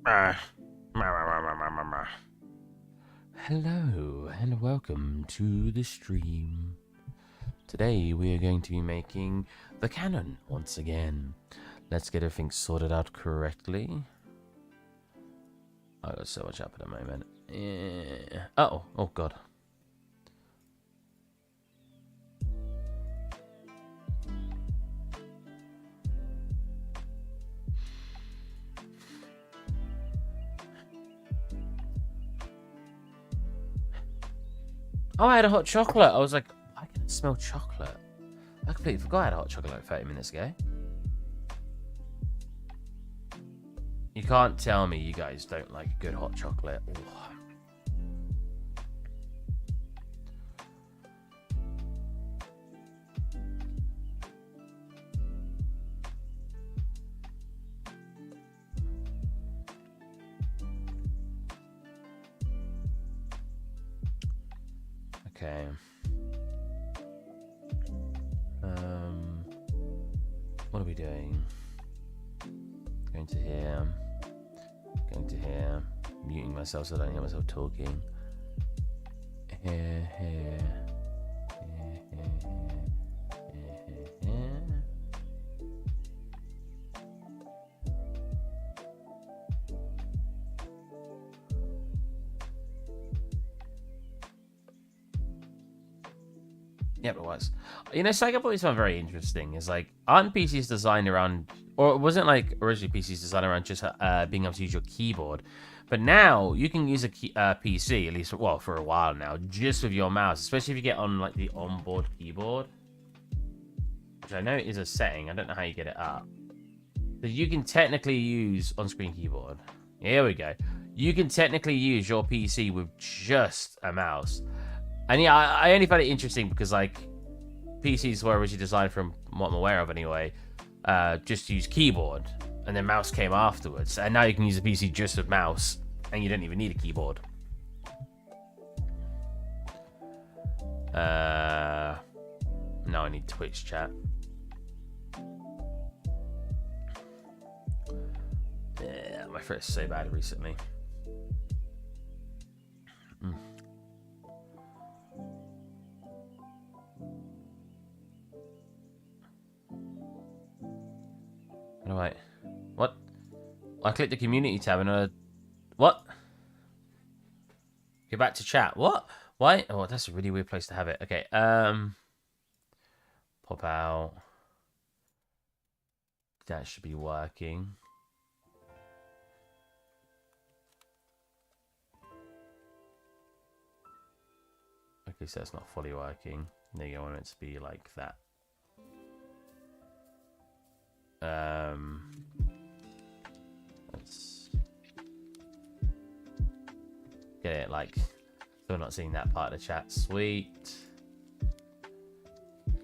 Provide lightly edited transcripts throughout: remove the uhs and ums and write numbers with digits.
Hello and welcome to the stream. Today we are going to be making the cannon once again. Let's get everything sorted out correctly. I got so much up at the moment. Oh god. Oh, I had a hot chocolate. I was like, I can smell chocolate. I completely forgot I had a hot chocolate like 30 minutes ago. You can't tell me you guys don't like a good hot chocolate. Ooh. Okay. What are we doing? Going to here. Going to here. Muting myself so I don't hear myself talking. Here. Yep, it was. You know, something I've always found very interesting is like, aren't PCs designed around, or wasn't like originally PCs designed around just being able to use your keyboard? But now you can use a PC, at least, well, for a while now, just with your mouse, especially if you get on like the onboard keyboard, which I know is a setting. I don't know how you get it up. But you can technically use on-screen keyboard. Here we go. You can technically use your PC with just a mouse. And yeah, I only found it interesting because, like, PCs were originally designed, from what I'm aware of anyway, just to use keyboard, and then mouse came afterwards. And now you can use a PC just with mouse, and you don't even need a keyboard. Now I need Twitch chat. Yeah, my throat is so bad recently. Alright. What? I clicked the community tab and what? Go back to chat. What? Why? Oh, that's a really weird place to have it. Okay. Pop out. That should be working. Okay, so it's not fully working. There you go. I want it to be like that. Let's get it like, still not seeing that part of the chat. Sweet. I'm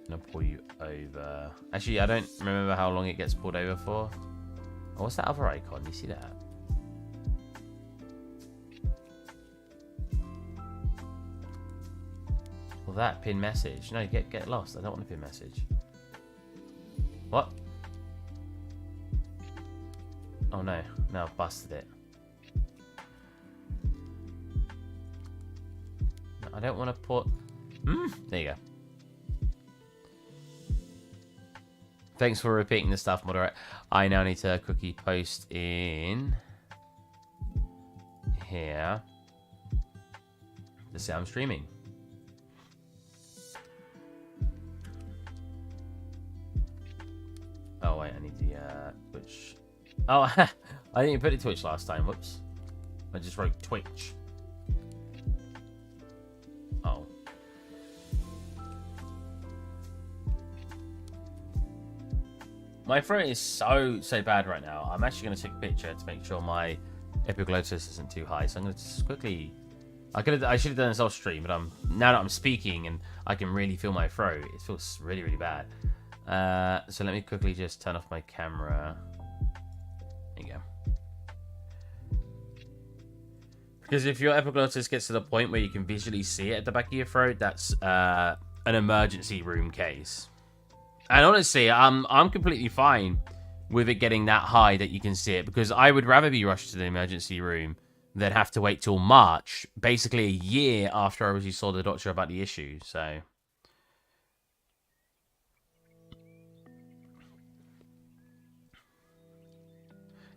gonna pull you over. Actually, I don't remember how long it gets pulled over for. Oh, what's that other icon? You see that? Well, that pin message. No, get lost. I don't want a pin message. What? Oh no, now I've busted it. No, I don't want to put... there you go. Thanks for repeating the stuff, moderate. I now need to quickly post in here to say I'm streaming. Oh wait, I need the Twitch. Oh, I didn't put it Twitch last time. Whoops. I just wrote Twitch. Oh. My throat is so bad right now. I'm actually going to take a picture to make sure my epiglottis isn't too high. So I'm going to just quickly... I should have done this off stream, but now that I'm speaking and I can really feel my throat, it feels really bad. So let me quickly just turn off my camera. There you go. Because if your epiglottis gets to the point where you can visually see it at the back of your throat, that's an emergency room case. And honestly, I'm completely fine with it getting that high that you can see it, because I would rather be rushed to the emergency room than have to wait till March, basically a year after I originally saw the doctor about the issue. So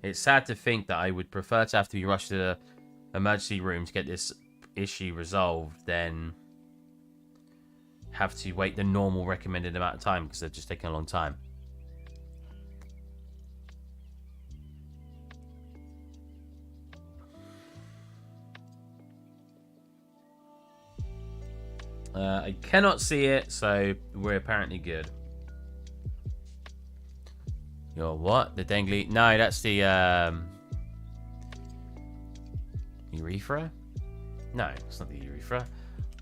it's sad to think that I would prefer to have to be rushed to the emergency room to get this issue resolved than have to wait the normal recommended amount of time, because they're just taking a long time. I cannot see it, so we're apparently good. Your what? The dangly? No, that's the urethra? No, it's not the urethra.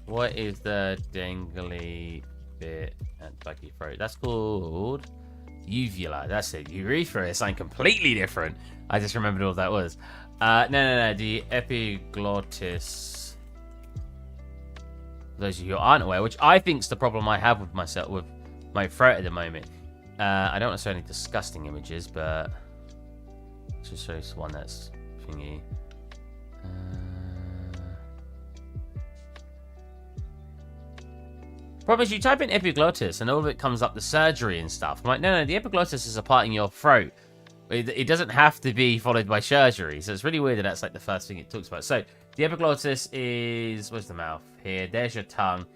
What is the dangly bit at the back of your throat? That's called uvula. That's it. Urethra is something completely different. I just remembered what that was. No. The epiglottis. For those of you who aren't aware, which I think is the problem I have with myself, with my throat at the moment. I don't necessarily need disgusting images, but let's just show you one that's thingy. Problem is, you type in epiglottis and all of it comes up the surgery and stuff. I'm like, no, the epiglottis is a part in your throat. It doesn't have to be followed by surgery. So it's really weird that that's like the first thing it talks about. So the epiglottis is, where's the mouth? Here, there's your tongue.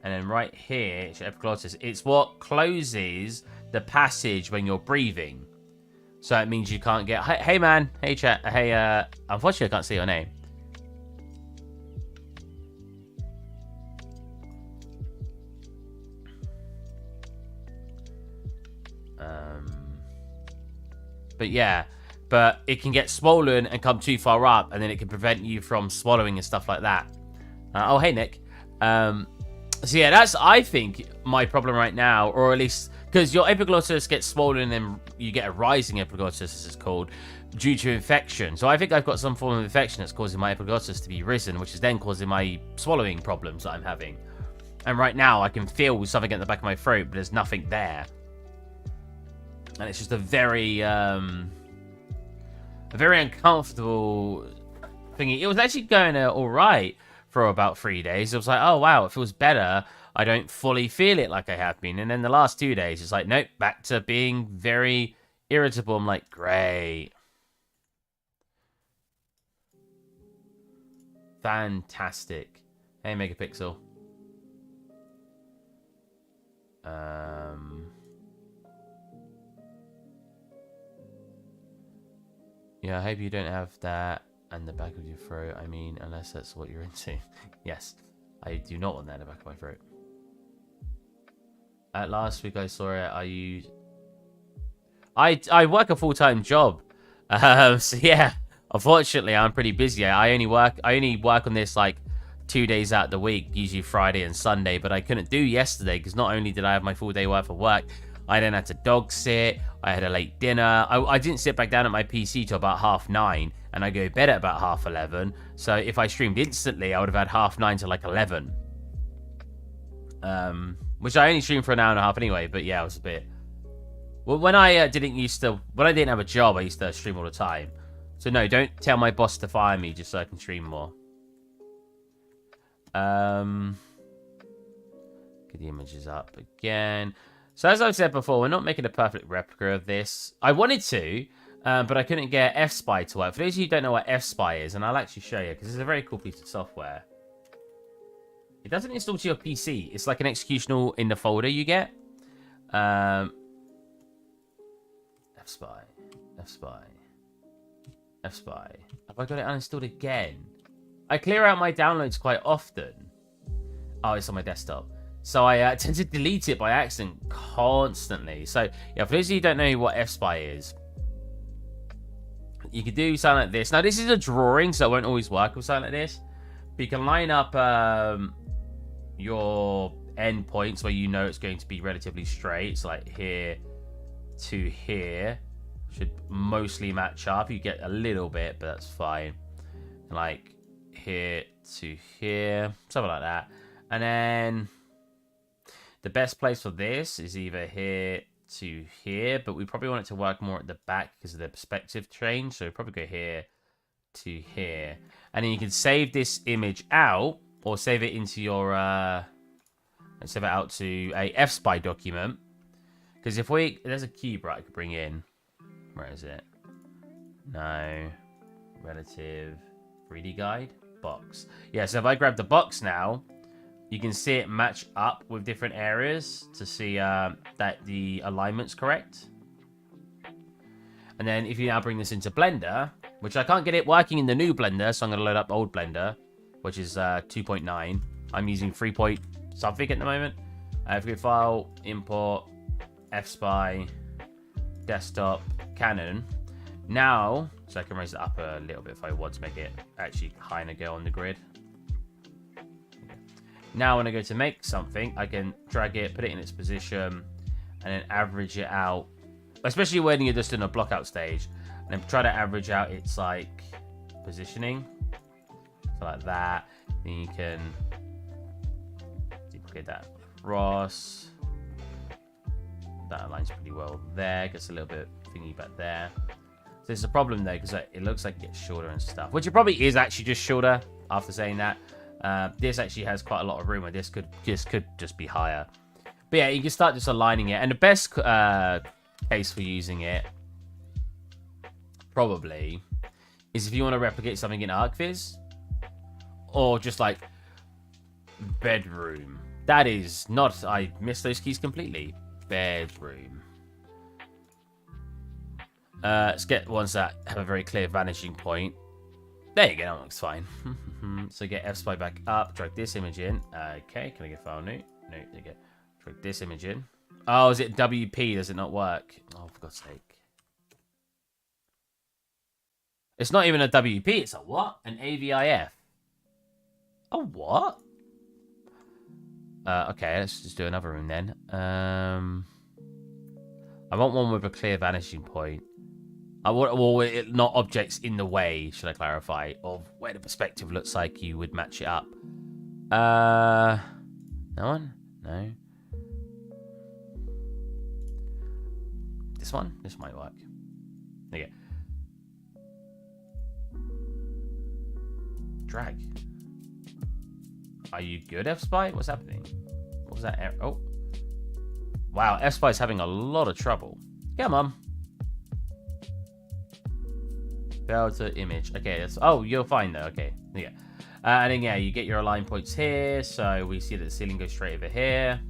And then right here, it's your epiglottis. It's what closes the passage when you're breathing. So it means you can't get, hey man, hey chat, hey, unfortunately I can't see your name. But yeah, but it can get swollen and come too far up, and then it can prevent you from swallowing and stuff like that. Oh, hey, Nick. So yeah, that's, I think, my problem right now, or at least, because your epiglottis gets swollen and you get a rising epiglottis, as it's called, due to infection. So I think I've got some form of infection that's causing my epiglottis to be risen, which is then causing my swallowing problems that I'm having. And right now, I can feel something at the back of my throat, but there's nothing there. And it's just a very uncomfortable thingy. It was actually going all right for about 3 days. It was like, oh, wow, it feels better. I don't fully feel it like I have been. And then the last 2 days, it's like, nope, back to being very irritable. I'm like, great. Fantastic. Hey, Megapixel. Yeah, I hope you don't have that and the back of your throat. I mean, unless that's what you're into. Yes, I do not want that in the back of my throat. Last week I saw it. I work a full-time job. So yeah, unfortunately I'm pretty busy. I only work on this like 2 days out of the week, usually Friday and Sunday, but I couldn't do yesterday because not only did I have my full day worth of work, I then had to dog sit, I had a late dinner, I didn't sit back down at my PC till about 9:30, and I go to bed at about 11:30, so if I streamed instantly, I would have had 9:30 to like 11. Which I only streamed for an hour and a half anyway, but yeah, it was a bit... Well, when I didn't have a job, I used to stream all the time. So no, don't tell my boss to fire me just so I can stream more. Get the images up again. So as I've said before, we're not making a perfect replica of this. I wanted to, but I couldn't get F-Spy to work. For those of you who don't know what F-Spy is, and I'll actually show you, because it's a very cool piece of software. It doesn't install to your PC. It's like an executional in the folder you get. F-Spy. F-Spy. F-Spy. Have I got it uninstalled again? I clear out my downloads quite often. Oh, it's on my desktop. So I tend to delete it by accident constantly. So, yeah, for those of you who don't know what F-Spy is, you can do something like this. Now, this is a drawing, so it won't always work with something like this. But you can line up your endpoints where you know it's going to be relatively straight. So, like here to here should mostly match up. You get a little bit, but that's fine. Like here to here, something like that. And then... the best place for this is either here to here, but we probably want it to work more at the back because of the perspective change. So we'll probably go here to here. And then you can save this image out, or save it into your, save it out to a FSpy document. Because if there's a cube, right, I could bring in. Where is it? No. Relative 3D guide. Box. Yeah, so if I grab the box now, you can see it match up with different areas to see that the alignment's correct. And then if you now bring this into Blender, which I can't get it working in the new Blender, so I'm going to load up old Blender, which is 2.9. I'm using 3 point something at the moment. If we go File, Import, FSpy, Desktop, Canon. Now, so I can raise it up a little bit if I want to make it actually kind of go on the grid. Now when I go to make something, I can drag it, put it in its position, and then average it out. Especially when you're just in a block out stage. And then try to average out its like positioning. So like that. Then you can duplicate that across. That aligns pretty well there. Gets a little bit thingy back there. So it's a problem though, because it looks like it gets shorter and stuff. Which it probably is actually just shorter after saying that. This actually has quite a lot of room where this could just be higher. But yeah, you can start just aligning it. And the best case for using it probably is if you want to replicate something in ArcViz, or just like bedroom. That is not, I missed those keys completely. Bedroom. Let's get ones that have a very clear vanishing point. There you go, that looks fine. So get FSpy back up, drag this image in. Okay, can I get file new? No, there you go. Drag this image in. Oh, is it WP? Does it not work? Oh, for God's sake. It's not even a WP, it's a what? An AVIF. A what? Okay, let's just do another room then. I want one with a clear vanishing point. I want, well, not objects in the way, should I clarify, of where the perspective looks like you would match it up. No one? No. This one? This might work. There you go. Drag. Are you good, FSpy? What's happening? What was that? Oh. Wow, FSpy's having a lot of trouble. Come on. Fail to image. Okay, that's... Oh, you're fine, though. Okay. Yeah. And then, yeah, you get your align points here. So we see that the ceiling goes straight over here.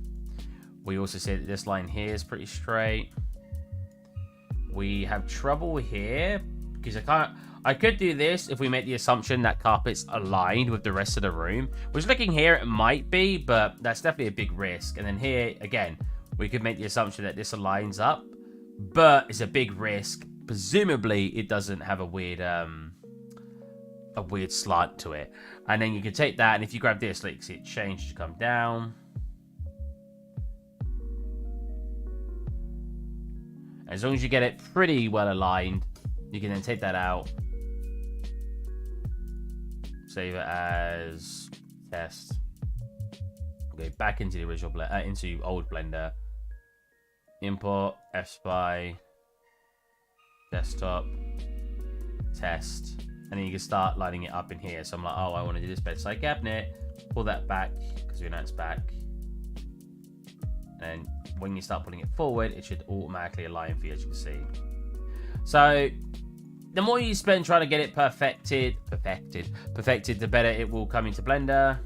We also see that this line here is pretty straight. We have trouble here because I could do this if we make the assumption that carpet's aligned with the rest of the room. Which, looking here, it might be, but that's definitely a big risk. And then here, again, we could make the assumption that this aligns up, but it's a big risk. Presumably, it doesn't have a weird slant to it. And then you can take that, and if you grab this, like, see it change to come down. As long as you get it pretty well aligned, you can then take that out. Save it as test. Go back into the original into old Blender. Import FSpy. Desktop. Test. And then you can start lining it up in here. So I'm like, oh, I want to do this bedside cabinet. Pull that back because we know it's back. And when you start putting it forward, it should automatically align for you, as you can see. So the more you spend trying to get it perfected, the better it will come into Blender.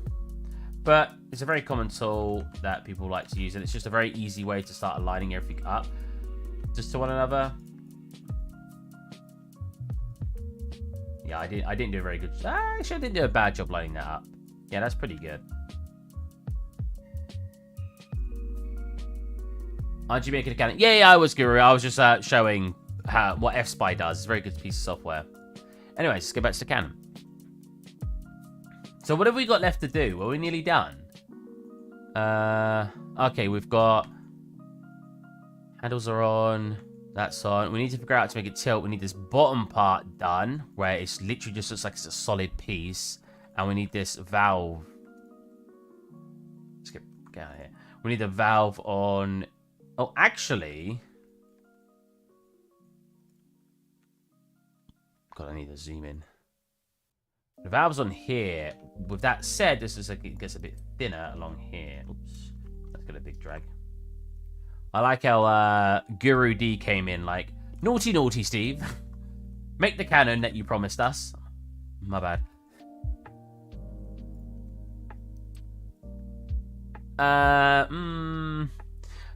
But it's a very common tool that people like to use, and it's just a very easy way to start aligning everything up just to one another. Yeah, I didn't do a very good. Actually, I didn't do a bad job lining that up. Yeah, that's pretty good. Aren't you making a cannon? Yeah, I was Guru. I was just showing what FSpy does. It's a very good piece of software. Anyways, let's get back to the cannon. So what have we got left to do? Well, we're nearly done. Okay, we've got... Handles are on. That's on. We need to figure out how to make it tilt. We need this bottom part done, where it's literally just looks like it's a solid piece. And we need this valve. Let's get out of here. We need the valve on Oh, actually... God, I need to zoom in. The valve's on here. With that said, this is like, it gets a bit thinner along here. Oops. That's got a big drag. I like how Guru D came in like, naughty, naughty, Steve. Make the cannon that you promised us. My bad.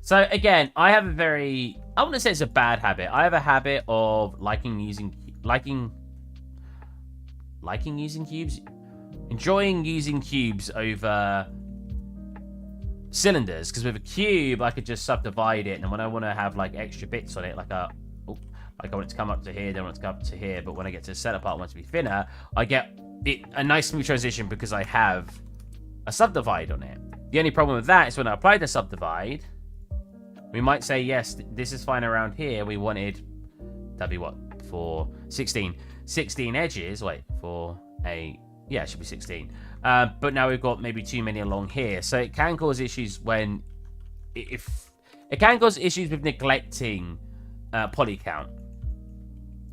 So again, I have a very... I wouldn't say it's a bad habit. I have a habit of liking using cubes, enjoying using cubes over cylinders, because with a cube I could just subdivide it, and when I want to have like extra bits on it, like I want it to come up to here, then I want it to come up to here, but when I get to the center part, I want it to be thinner, I get it a nice smooth transition because I have a subdivide on it. The only problem with that is when I apply the subdivide, we might say, yes, this is fine around here. We wanted, that'd be what, for 16 edges. Wait, for a, yeah, it should be 16. But now we've got maybe too many along here. So it can cause issues when, if it can cause issues with neglecting poly count.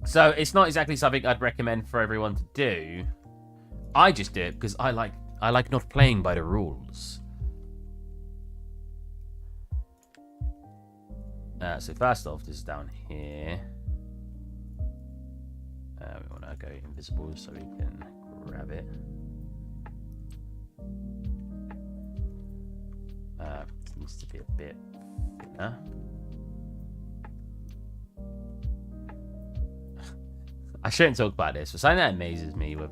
So it's not exactly something I'd recommend for everyone to do. I just do it because I like not playing by the rules. So first off, this is down here. We want to go invisible so we can grab it. Needs to be a bit thinner. I shouldn't talk about this, but something that amazes me with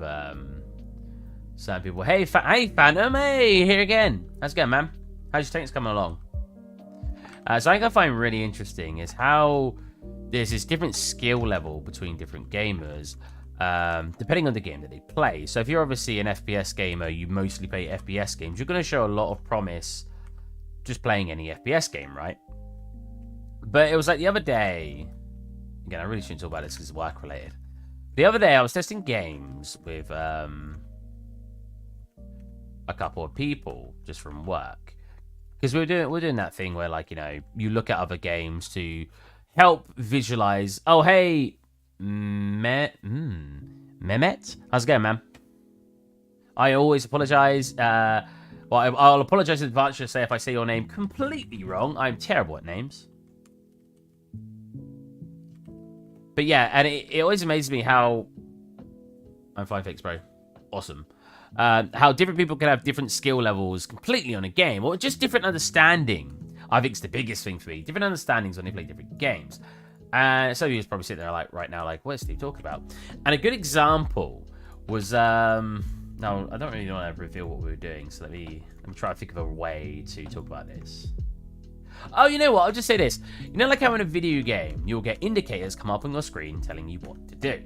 certain people. Hey, Phantom, hey, here again. How's it going, man? How's your tanks coming along? Something I find really interesting is how there's this different skill level between different gamers, depending on the game that they play. So if you're obviously an FPS gamer, you mostly play FPS games, you're going to show a lot of promise just playing any FPS game, right? But it was like the other day, again, I really shouldn't talk about this because it's work related. The other day I was testing games with a couple of people just from work. Because we're doing that thing where, like, you know, you look at other games to help visualize. Oh, hey, Mehmet, how's it going, man? I always apologize. Well, I'll apologize in advance to say if I say your name completely wrong. I'm terrible at names. But yeah, and it always amazes me how I'm fine, thanks, bro. Awesome. How different people can have different skill levels completely on a game, or just different understanding. I think it's the biggest thing for me. Different understandings when they play different games. And some of you probably sitting there like right now, like, what's Steve talking about? And a good example was no, I don't really want to reveal what we were doing, so let me try to think of a way to talk about this. Oh, you know what? I'll just say this. You know, like how in a video game, you'll get indicators come up on your screen telling you what to do.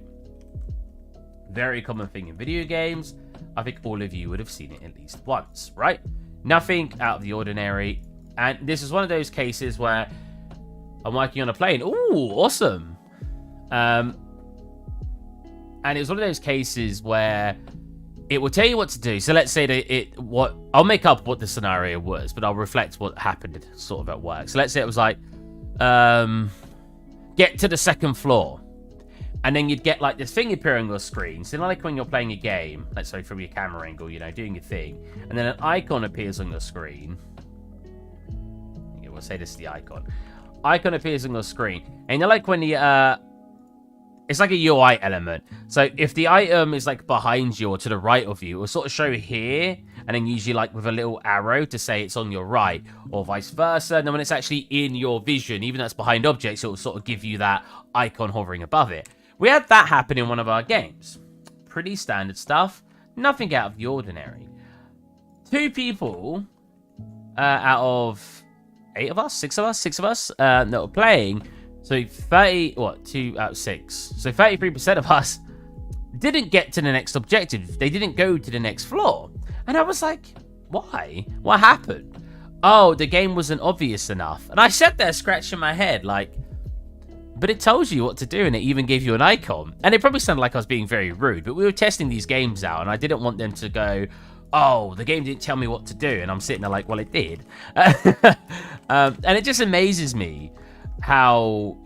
Very common thing in video games. I think all of you would have seen it at least once, right? Nothing out of the ordinary. And this is one of those cases where I'm working on a plane. Ooh, awesome. And it was one of those cases where it will tell you what to do. So let's say that I'll make up what the scenario was, but I'll reflect what happened sort of at work. So let's say it was like, get to the second floor. And then you'd get like this thing appear on your screen. So like when you're playing a game, let's say from your camera angle, you know, doing your thing. And then an icon appears on your screen. Yeah, we'll say this is the icon. Icon appears on your screen. And you're like when the, it's like a UI element. So if the item is like behind you or to the right of you, it will sort of show here. And then usually like with a little arrow to say it's on your right or vice versa. And then when it's actually in your vision, even though it's behind objects, it will sort of give you that icon hovering above it. We had that happen in one of our games. Pretty standard stuff. Nothing out of the ordinary. 2 people out of 8 of us? 6 of us that were playing. So 2 out of 6. So 33% of us didn't get to the next objective. They didn't go to the next floor. And I was like, why? What happened? Oh, the game wasn't obvious enough. And I sat there scratching my head like, but it tells you what to do, and it even gave you an icon. And it probably sounded like I was being very rude, but we were testing these games out, and I didn't want them to go, oh, the game didn't tell me what to do. And I'm sitting there like, well, it did. And it just amazes me how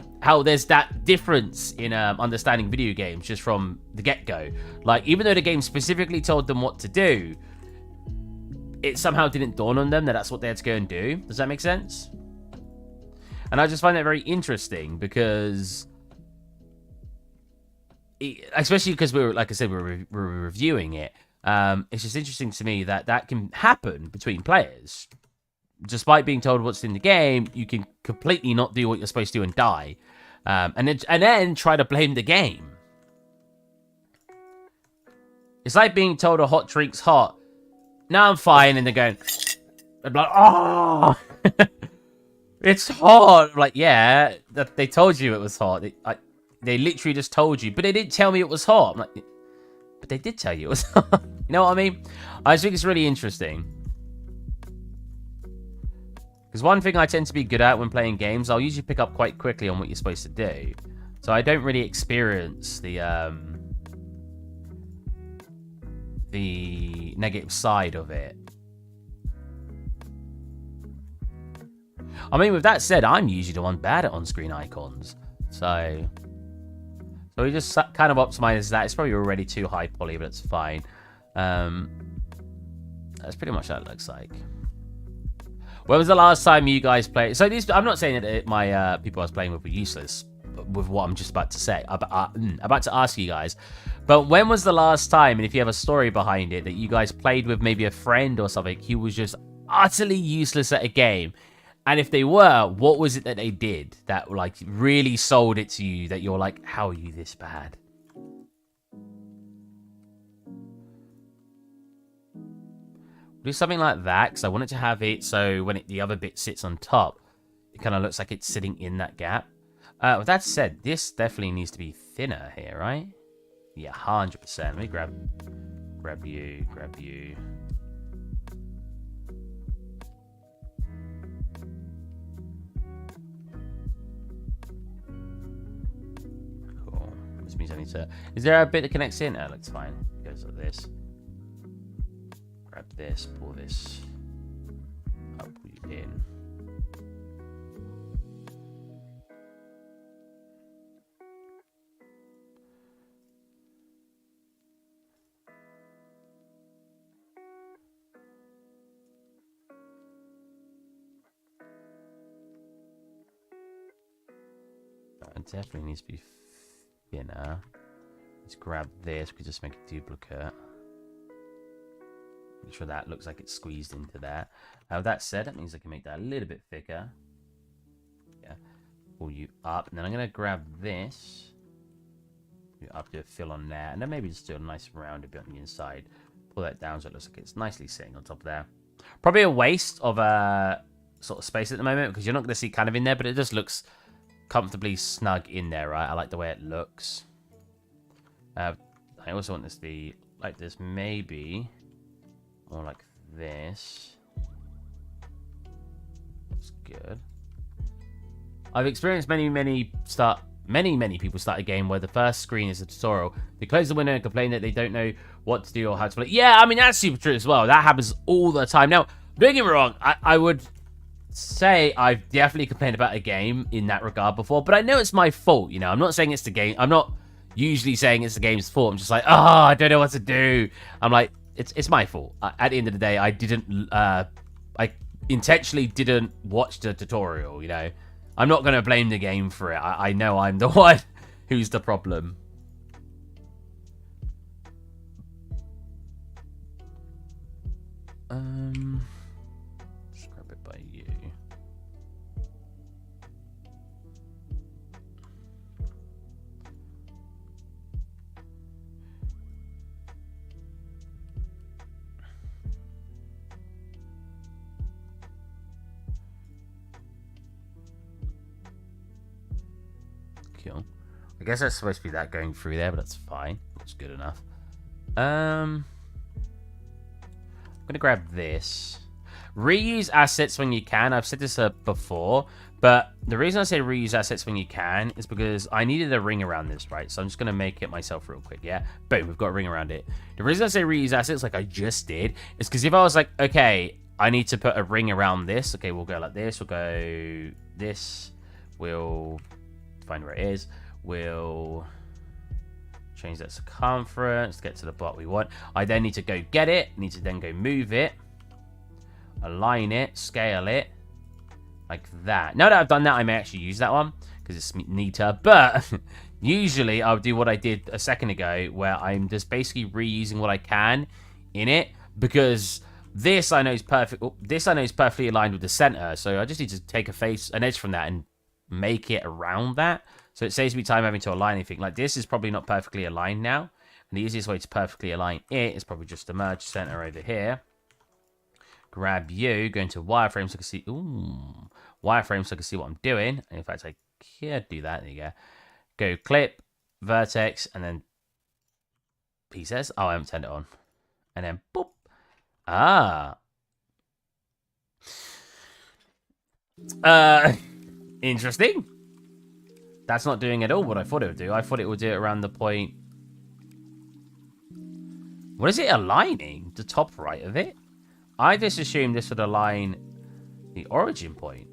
there's that difference in understanding video games just from the get-go. Like, even though the game specifically told them what to do, it somehow didn't dawn on them that that's what they had to go and do. Does that make sense? And I just find that very interesting because, especially because we were, like I said, we were reviewing it. It's just interesting to me that that can happen between players. Despite being told what's in the game, you can completely not do what you're supposed to do and die. And then try to blame the game. It's like being told a hot drink's hot. Now I'm fine, and they're going, I'm like, oh, it's hot. I'm like, yeah, they told you it was hot. They literally just told you, but they didn't tell me it was hot. I'm like, but they did tell you it was hot. You know what I mean? I just think it's really interesting. Because one thing I tend to be good at when playing games, I'll usually pick up quite quickly on what you're supposed to do. So I don't really experience the negative side of it. I mean, with that said, I'm usually the one bad at on-screen icons. So we just kind of optimize that. It's probably already too high poly, but it's fine. That's pretty much what it looks like. When was the last time you guys played? So these, I'm not saying that my people I was playing with were useless with what I'm just about to say. About to ask you guys. But when was the last time, and if you have a story behind it, that you guys played with maybe a friend or something who was just utterly useless at a game? And if they were, what was it that they did that like really sold it to you that you're like, how are you this bad? Do something like that, because I want it to have it so when the other bit sits on top, it kind of looks like it's sitting in that gap. With that said, this definitely needs to be thinner here, right? Yeah, 100%. Let me grab you. Cool. This means I need to... Is there a bit that connects in? No, it looks fine. It goes like this. Grab this, pull this up, pull you in. It definitely needs to be thinner. Let's grab this, we can just make a duplicate. Make sure that looks like it's squeezed into there. With that said, that means I can make that a little bit thicker. Yeah. Pull you up. And then I'm going to grab this. Up, do a fill on there. And then maybe just do a nice rounded bit on the inside. Pull that down so it looks like it's nicely sitting on top of there. Probably a waste of sort of space at the moment, because you're not going to see kind of in there, but it just looks comfortably snug in there, right? I like the way it looks. I also want this to be like this, maybe... More like this. That's good. I've experienced many people start a game where the first screen is a tutorial. They close the window and complain that they don't know what to do or how to play. Yeah, I mean, that's super true as well. That happens all the time. Now, don't get me wrong, I would say I've definitely complained about a game in that regard before, but I know it's my fault, you know. I'm not saying it's the game. I'm not usually saying it's the game's fault. I'm just like, oh, I don't know what to do. I'm like, it's my fault. At the end of the day, I intentionally didn't watch the tutorial, you know. I'm not going to blame the game for it. I know I'm the one who's the problem. Just grab it by you. Cool. I guess that's supposed to be that going through there, but that's fine. That's good enough. I'm gonna grab this. Reuse assets when you can. I've said this before, But the reason I say reuse assets when you can is because I needed a ring around this, right? So I'm just going to make it myself real quick, yeah? Boom, we've got a ring around it. The reason I say reuse assets like I just did is because if I was like, okay, I need to put a ring around this. Okay, we'll go like this. We'll go this. We'll find where it is. We'll change that circumference, get to the block we want. I then need to go get it. Need to then go move it. Align it. Scale it. Like that. Now that I've done that, I may actually use that one because it's neater. But usually I'll do what I did a second ago where I'm just basically reusing what I can in it because this I know is perfect. This I know is perfectly aligned with the center. So I just need to take an edge from that and make it around that. So it saves me time having to align anything. Like this is probably not perfectly aligned now. And the easiest way to perfectly align it is probably just to merge center over here. Grab you, go into wireframe so I can see. Ooh, wireframe so I can see what I'm doing. And in fact, I can't do that. There you go. Go clip, vertex, and then pieces. Oh, I haven't turned it on. And then boop. Ah. Interesting. That's not doing at all what I thought it would do. I thought it would do it around the point. What is it aligning? The top right of it? I just assumed this would align the origin point.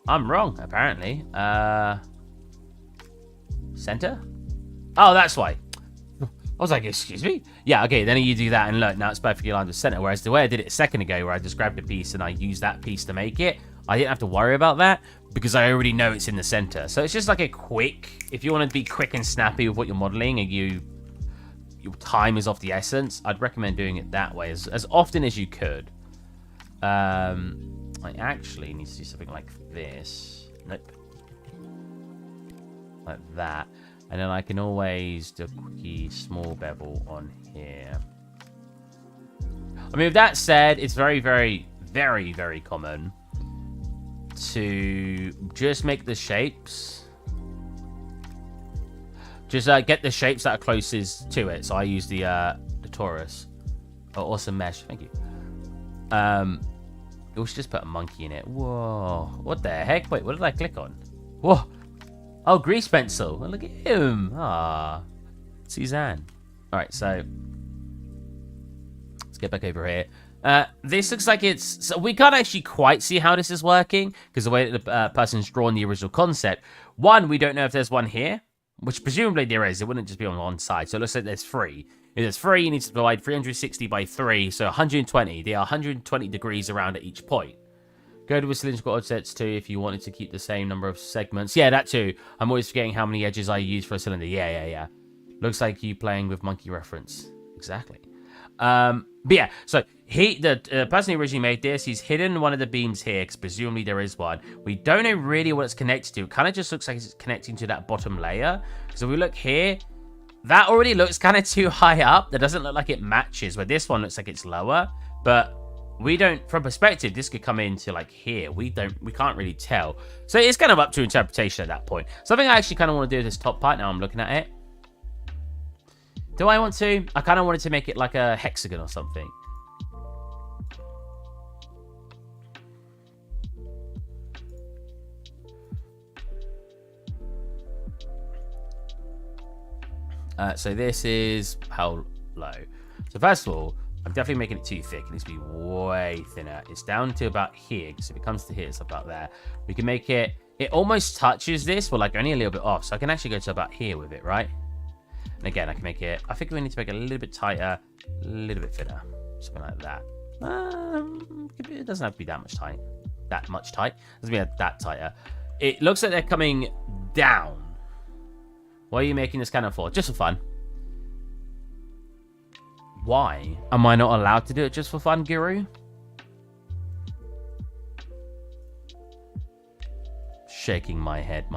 I'm wrong, apparently. Center? Oh, that's why. I was like, excuse me? Yeah, okay, then you do that and look, now it's perfectly aligned with center. Whereas the way I did it a second ago, where I just grabbed a piece and I used that piece to make it, I didn't have to worry about that because I already know it's in the center. So it's just like a quick, if you want to be quick and snappy with what you're modeling and your time is of the essence, I'd recommend doing it that way as often as you could. I actually need to do something like this. Nope. Like that. And then I can always do a quickie small bevel on here. I mean, with that said, it's very, very, very, very common to just make the shapes. Just get the shapes that are closest to it. So I use the torus. Oh, awesome mesh. Thank you. We should just put a monkey in it. Whoa. What the heck? Wait, what did I click on? Whoa. Oh, grease pencil. Oh, look at him. Ah. Suzanne. Alright, so let's get back over here. This looks like it's... So we can't actually quite see how this is working because the way that the person's drawn the original concept. One, we don't know if there's one here, which presumably there is. It wouldn't just be on one side. So it looks like there's 3. If there's 3, you need to divide 360 by 3, so 120. There are 120 degrees around at each point. Go to with cylindrical offsets too if you wanted to keep the same number of segments. Yeah, that too. I'm always forgetting how many edges I use for a cylinder. Yeah. Looks like you playing with monkey reference. Exactly. But yeah, so the person who originally made this, he's hidden one of the beams here because presumably there is one. We don't know really what it's connected to. It kind of just looks like it's connecting to that bottom layer. So if we look here, that already looks kind of too high up. That doesn't look like it matches, where this one looks like it's lower. But we don't, from perspective, this could come into like here. We can't really tell. So it's kind of up to interpretation at that point. Something I actually kind of want to do with this top part now I'm looking at it. Do I want to? I kind of wanted to make it like a hexagon or something. So this is how low. So first of all, I'm definitely making it too thick. It needs to be way thinner. It's down to about here. Because if it comes to here, it's about there. We can make it... It almost touches this, but like only a little bit off. So I can actually go to about here with it, right? And again, I can make it... I think we need to make it a little bit tighter. A little bit thinner. Something like that. It doesn't have to be that much tight. That much tight. It doesn't mean that tighter. It looks like they're coming down. What are you making this cannon for? Just for fun. Why? Am I not allowed to do it just for fun, Guru? Shaking my head.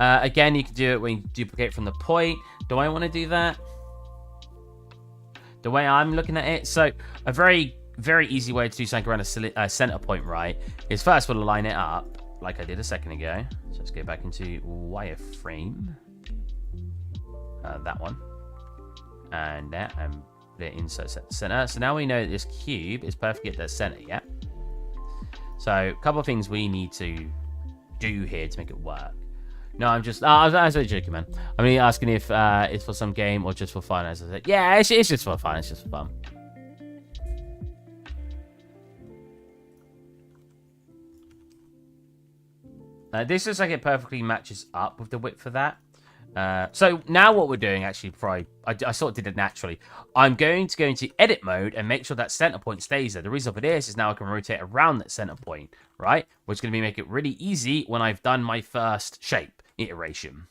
Again, you can do it when you duplicate from the point. Do I want to do that? The way I'm looking at it, so a very, very easy way to do something around a center point, right, is first we'll align it up like I did a second ago. So let's go back into wireframe. That one. And that, and put it inside center. So now we know that this cube is perfectly at the center, yeah? So a couple of things we need to do here to make it work. No, I'm just... I was only joking, man. I'm really asking if it's for some game or just for fun. As I said, yeah, it's just for fun. It's just for fun. This looks like it perfectly matches up with the width for that. So now what we're doing, actually, before I sort of did it naturally, I'm going to go into edit mode and make sure that center point stays there. The reason for this is now I can rotate around that center point, right? Which is going to make it really easy when I've done my first shape iteration.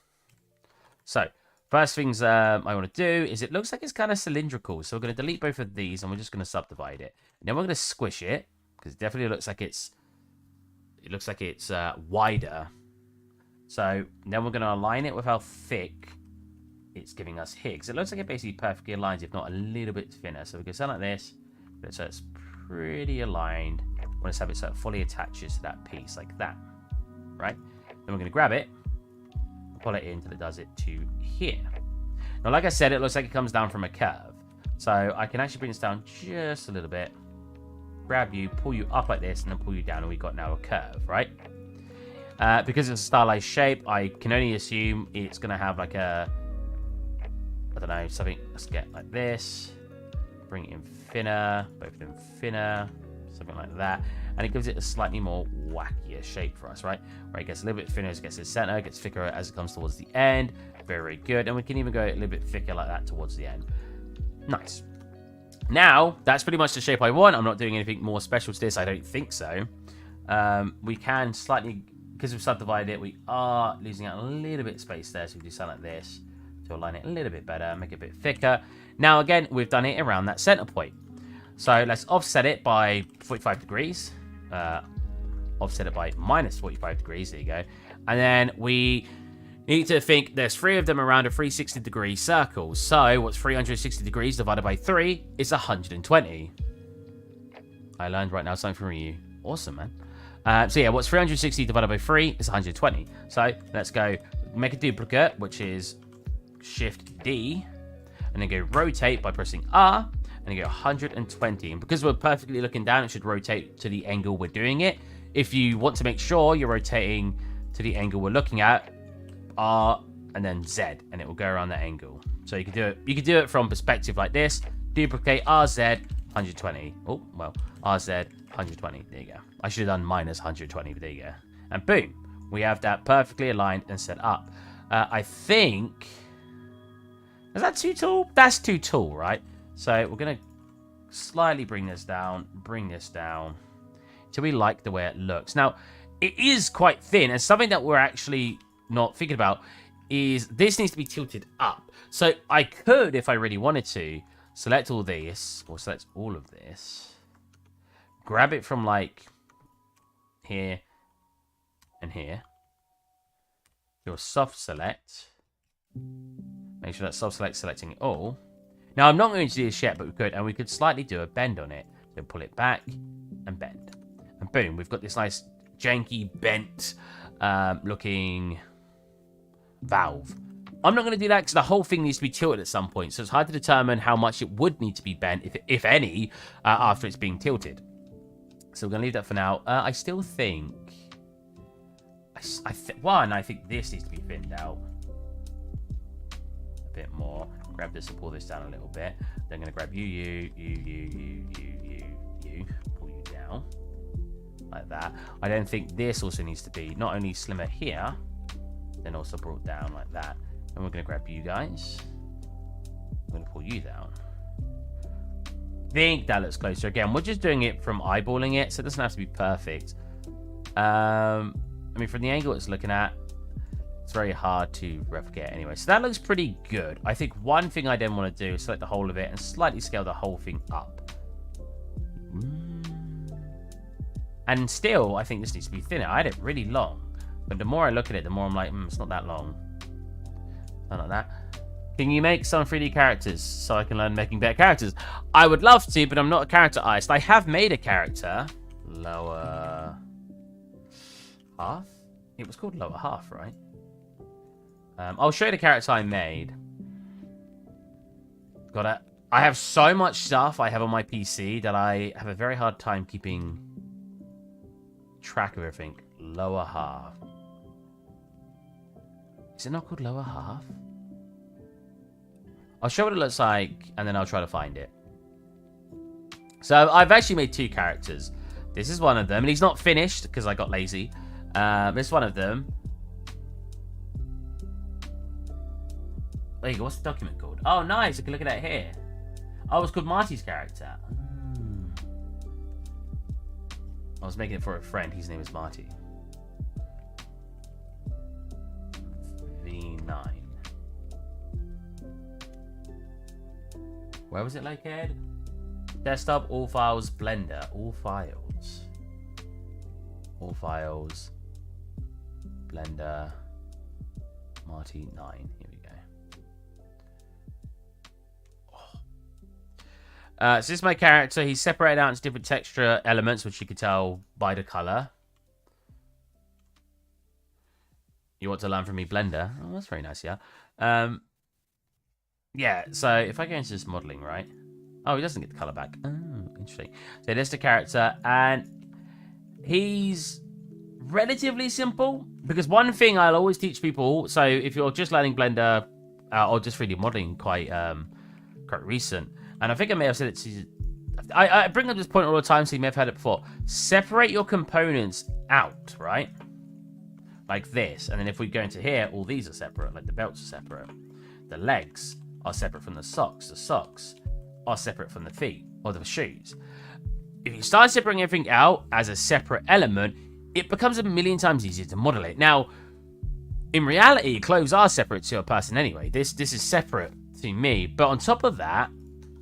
So first things I want to do is it looks like it's kind of cylindrical. So we're going to delete both of these and we're just going to subdivide it. And then we're going to squish it because it definitely looks like it's wider. So then we're going to align it with how thick it's giving us here. Because it looks like it basically perfectly aligns, if not a little bit thinner. So we can sound like this, so it's pretty aligned. We'll just have it so it fully attaches to that piece like that, right? Then we're going to grab it, pull it in until it does it to here. Now, like I said, it looks like it comes down from a curve. So I can actually bring this down just a little bit, grab you, pull you up like this, and then pull you down, and we've got now a curve, right? Because it's a stylized shape, I can only assume it's going to have like a, I don't know, something. Let's get like this, bring it in thinner, both of them thinner, something like that, and it gives it a slightly more wackier shape for us, right? Where it gets a little bit thinner as it gets to the center, it gets thicker as it comes towards the end. Very, very good. And we can even go a little bit thicker like that towards the end. Nice. Now, that's pretty much the shape I want. I'm not doing anything more special to this. I don't think so. We can slightly, because we've subdivided it, we are losing out a little bit of space there. So we do something like this to align it a little bit better, make it a bit thicker. Now, again, we've done it around that center point. So let's offset it by 45 degrees. Offset it by minus 45 degrees. There you go. And then we need to think there's 3 of them around a 360-degree circle. So what's 360 degrees divided by 3 is 120. I learned right now something from you. Awesome, man. So yeah, what's 360 divided by 3 is 120. So let's go make a duplicate, which is Shift D, and then go rotate by pressing R, and then go 120. And because we're perfectly looking down, it should rotate to the angle we're doing it. If you want to make sure you're rotating to the angle we're looking at, R and then Z, and it will go around that angle. So you can do it. You can do it from perspective like this. Duplicate RZ 120. Oh well, RZ 120. There you go. I should have done minus 120, but there you go. And boom, we have that perfectly aligned and set up. I think, is that too tall? That's too tall, right? So we're gonna slightly bring this down till we like the way it looks. Now, it is quite thin, and something that we're actually not thinking about is this needs to be tilted up. So I could, if I really wanted to, select all this, or select all of this, grab it from like here and here, do a soft select, make sure that soft select selecting it all. Now I'm not going to do this yet, but we could, and we could slightly do a bend on it. So pull it back and bend, and boom, we've got this nice janky bent looking valve. I'm not going to do that because the whole thing needs to be tilted at some point, so it's hard to determine how much it would need to be bent, if any, after it's being tilted. So we're going to leave that for now. I still think, I think this needs to be thinned out a bit more. Grab this and pull this down a little bit. Then I'm going to grab you, pull you down like that. I don't think this also needs to be not only slimmer here, then also brought down like that. And we're going to grab you guys. I'm going to pull you down. I think that looks closer. Again, we're just doing it from eyeballing it, so it doesn't have to be perfect. I mean, from the angle it's looking at, it's very hard to replicate anyway. So that looks pretty good. I think one thing I then want to do is select the whole of it and slightly scale the whole thing up. And still, I think this needs to be thinner. I had it really long, but the more I look at it, the more I'm like, it's not that long. Something like that. Can you make some 3D characters so I can learn making better characters? I would love to, but I'm not a character artist. I have made a character. Lower half? It was called Lower Half, right? I'll show you the character I made. I have so much stuff I have on my PC that I have a very hard time keeping track of everything. Lower half. Is it not called lower half? I'll show what it looks like, and then I'll try to find it. So I've actually made 2 characters. This is one of them, and he's not finished because I got lazy. This is one of them. There you go. What's the document called? Oh, nice. I can look at it here. Oh, it's called Marty's character. I was making it for a friend. His name is Marty. V9. Where was it located? Desktop, all files, Blender, all files. All files, Blender, Marty 9. Here we go. So this is my character. He's separated out into different texture elements, which you can tell by the color. You want to learn from me, Blender? Oh, that's very nice, yeah. Yeah, so if I go into this modeling, right? Oh, he doesn't get the color back. Oh, interesting. So there's the character, and he's relatively simple. Because one thing I'll always teach people, so if you're just learning Blender or just 3D modeling quite recent, and I think I may have said it to you. I bring up this point all the time, so you may have heard it before. Separate your components out, right? Like this. And then if we go into here, all these are separate. Like the belts are separate. The legs are separate from the socks. The socks are separate from the feet or the shoes. If you start separating everything out as a separate element, it becomes a million times easier to model it. Now, in reality, clothes are separate to a person anyway. This is separate to me. But on top of that,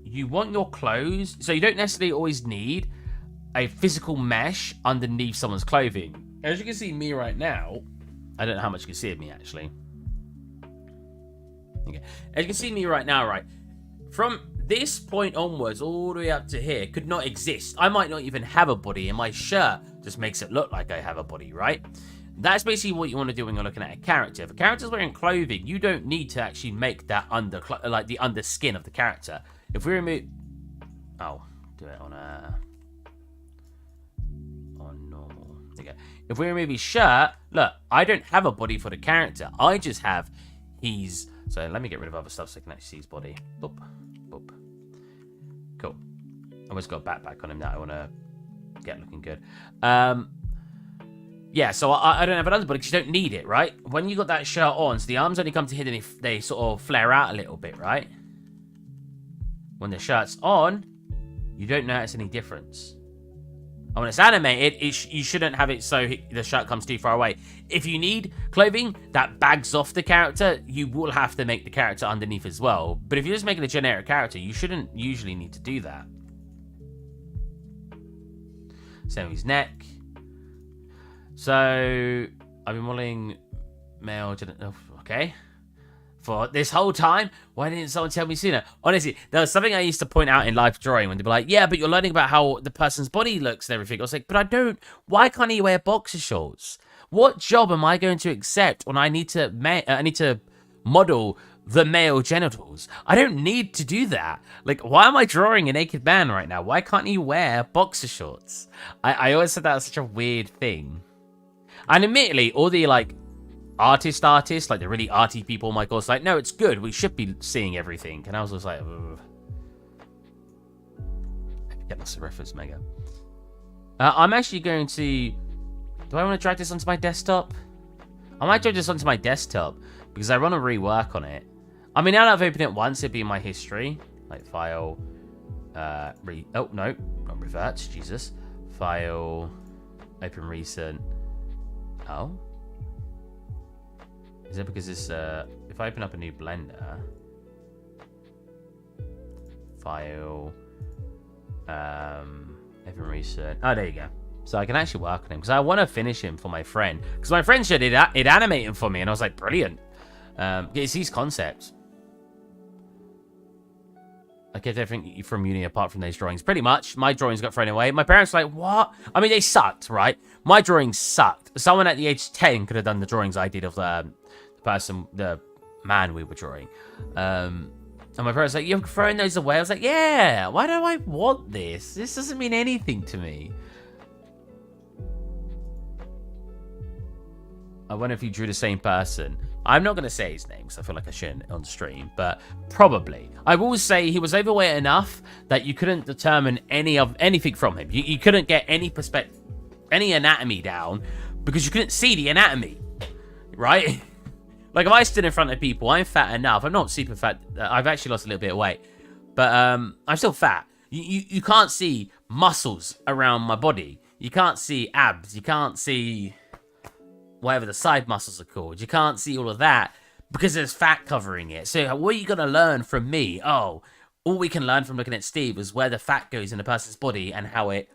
you want your clothes, so you don't necessarily always need a physical mesh underneath someone's clothing. As you can see me right now, I don't know how much you can see of me actually. Okay. As you can see me right now, right, from this point onwards all the way up to here could not exist. I might not even have a body, and my shirt just makes it look like I have a body, right? That's basically what you want to do when you're looking at a character. If a character's wearing clothing, you don't need to actually make that like the under skin of the character. If we remove, do it on normal. There you go. If we remove his shirt, look, I don't have a body for the character. I just have his. So let me get rid of other stuff so I can actually see his body. Boop, boop. Cool. I almost got a backpack on him now. I want to get looking good. Yeah, so I don't have an underbody because you don't need it, right? When you got that shirt on, so the arms only come to here and they sort of flare out a little bit, right? When the shirt's on, you don't notice any difference. And when it's animated, you shouldn't have it so the shirt comes too far away. If you need clothing that bags off the character, you will have to make the character underneath as well. But if you're just making a generic character, you shouldn't usually need to do that. Same with his neck. So, I've been modeling male genital. Okay. For this whole time, why didn't someone tell me sooner? Honestly, there was something I used to point out in live drawing when they'd be like, yeah, but you're learning about how the person's body looks and everything. I was like, but I don't. Why can't he wear boxer shorts? What job am I going to accept when I need to model the male genitals? I don't need to do that. Like, why am I drawing a naked man right now? Why can't he wear boxer shorts? I always said that was such a weird thing. And admittedly, all the, like, artists, like the really arty people in my course, like, no, it's good. We should be seeing everything. And I was just like, ugh. Get lost of reference, mega. I'm actually going to... Do I want to drag this onto my desktop? I might drag this onto my desktop because I want to rework on it. I mean, now that I've opened it once, it'd be in my history. Like, file... oh, no. Not revert. Jesus. File... Open recent... Oh? Is it because this, if I open up a new Blender, file, open recent, oh, there you go. So I can actually work on him, because I want to finish him for my friend, because my friend said it animate him for me, and I was like, brilliant. It's these concepts. I get everything from uni apart from those drawings. Pretty much. My drawings got thrown away. My parents were like, what? I mean, they sucked, right? My drawings sucked. Someone at the age of 10 could have done the drawings I did of the man we were drawing. And my parents were like, you're throwing those away? I was like, yeah, why do I want this? This doesn't mean anything to me. I wonder if you drew the same person. I'm not going to say his name because I feel like I shouldn't on stream, but probably. I will say he was overweight enough that you couldn't determine anything from him. You couldn't get any anatomy down because you couldn't see the anatomy, right? Like if I stood in front of people, I'm fat enough. I'm not super fat. I've actually lost a little bit of weight, but I'm still fat. You can't see muscles around my body. You can't see abs. You can't see whatever the side muscles are called. You can't see all of that because there's fat covering it. So what are you going to learn from me? Oh, all we can learn from looking at Steve is where the fat goes in a person's body and how it,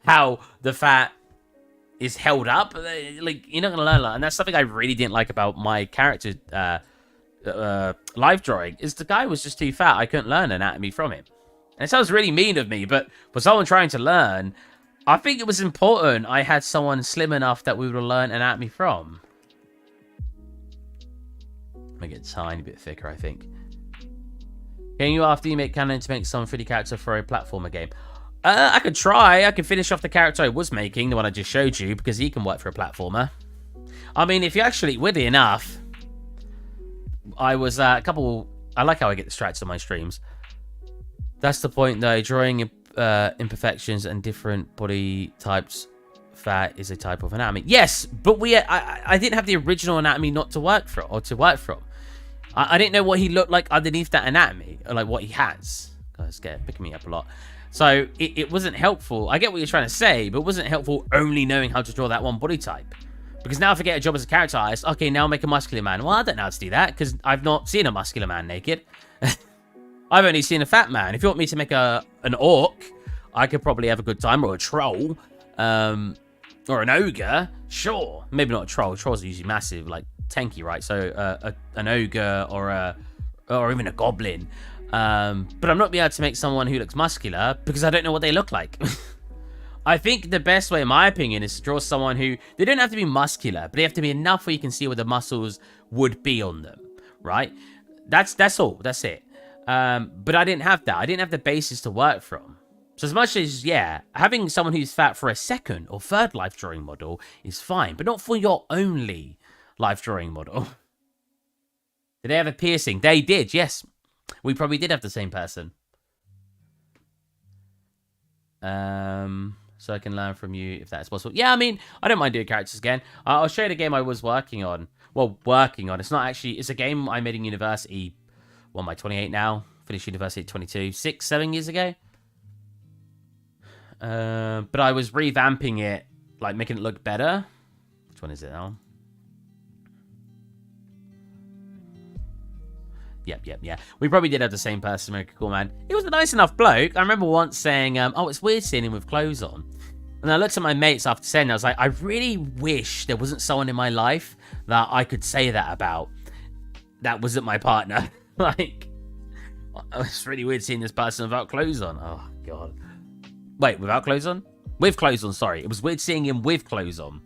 how the fat is held up. Like, you're not going to learn a lot. And that's something I really didn't like about my character live drawing, is the guy was just too fat. I couldn't learn anatomy from him. And it sounds really mean of me, but for someone trying to learn, I think it was important I had someone slim enough that we would have learned anatomy from. Make it a tiny bit thicker, I think. Can you, after you make canon, to make some 3D character for a platformer game? I could try. I could finish off the character I was making, the one I just showed you, because he can work for a platformer. I mean, if you're actually witty enough, I was I like how I get distracted on my streams. That's the point, though. Drawing imperfections and different body types, fat is a type of anatomy. Yes, but I didn't have the original anatomy not to work from, or to work from. I didn't know what he looked like underneath that anatomy, or like what he has. Guys, picking me up a lot. So it wasn't helpful. I get what you're trying to say, but it wasn't helpful only knowing how to draw that one body type. Because now if I get a job as a character artist, okay, now I'll make a muscular man. Well, I don't know how to do that, because I've not seen a muscular man naked. I've only seen a fat man. If you want me to make an orc, I could probably have a good time, or a troll, or an ogre. Sure, maybe not a troll. Trolls are usually massive, like tanky, right? So an ogre or even a goblin. But I'm not be able to make someone who looks muscular because I don't know what they look like. I think the best way, in my opinion, is to draw someone who, they don't have to be muscular, but they have to be enough where you can see where the muscles would be on them, right? That's all. That's it. But I didn't have that. I didn't have the basis to work from. So as much as, yeah, having someone who's fat for a second or third life drawing model is fine, but not for your only life drawing model. Did they have a piercing? They did, yes. We probably did have the same person. So I can learn from you if that's possible. Yeah, I mean, I don't mind doing characters again. I'll show you the game I was working on. Well, working on. It's not actually, it's a game I made in university. Well, am I 28 now? Finished university at 22. 7 years ago. But I was revamping it, like making it look better. Which one is it now? Yep, yeah. We probably did have the same person, America Cool Man. He was a nice enough bloke. I remember once saying, oh, it's weird seeing him with clothes on. And I looked at my mates after saying that. I was like, I really wish there wasn't someone in my life that I could say that about. That wasn't my partner. Like, it's really weird seeing this person without clothes on. Oh, God. Wait, without clothes on? With clothes on, sorry. It was weird seeing him with clothes on.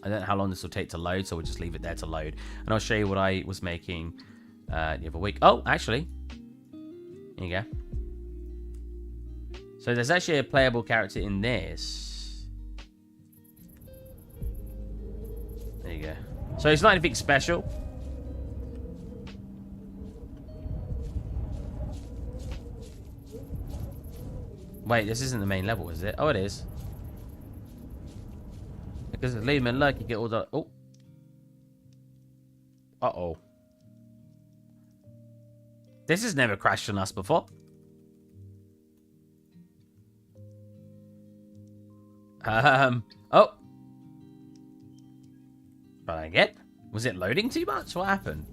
I don't know how long this will take to load, so we'll just leave it there to load. And I'll show you what I was making the other week. Oh, actually. Here you go. So there's actually a playable character in this. There you go. So it's not anything special. Wait, this isn't the main level, is it? Oh, it is. Because it's leave him in luck, you get all the... Oh. Uh-oh. This has never crashed on us before. Oh. Try again. Was it loading too much? What happened?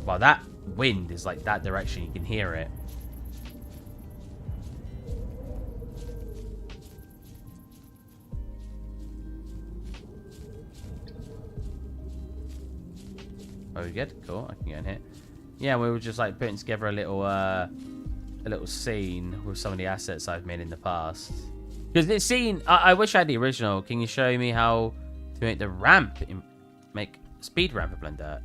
Wow, that wind is like that direction. You can hear it. Oh, we good? Cool. I can get in here. Yeah, we were just like putting together a little scene with some of the assets I've made in the past. Because this scene, I wish I had the original. Can you show me how to make the ramp, make speed ramp of Blender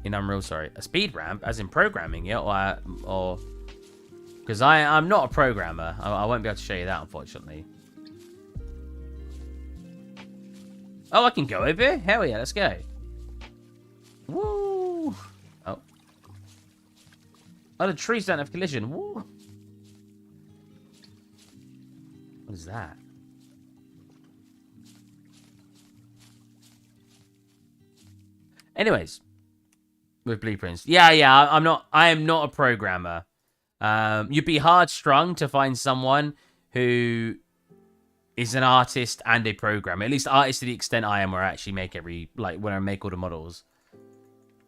In Unreal, sorry. A speed ramp, as in programming it, or... Because I'm not a programmer. I won't be able to show you that, unfortunately. Oh, I can go over here? Hell yeah, let's go. Woo! Oh. Oh, the trees don't have collision. Woo! What is that? Anyways. With blueprints. Yeah, I am not a programmer. You'd be hard strung to find someone who is an artist and a programmer. At least artist to the extent I am, where I actually make when I make all the models.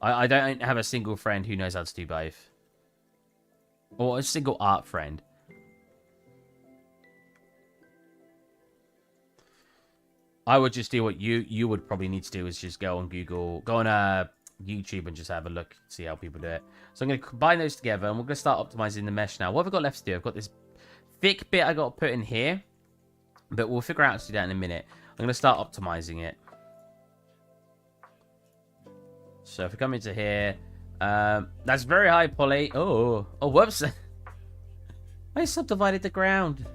I don't have a single friend who knows how to do both. Or a single art friend. I would just do what you would probably need to do, is just go on Google, go on YouTube and just have a look, see how people do it. So I'm going to combine those together, and we're going to start optimizing the mesh now. What have I got left to do? I've got this thick bit I got to put in here, but we'll figure out how to do that in a minute. I'm going to start optimizing it. So if we come into here, that's very high poly. Oh, whoops. I subdivided the ground.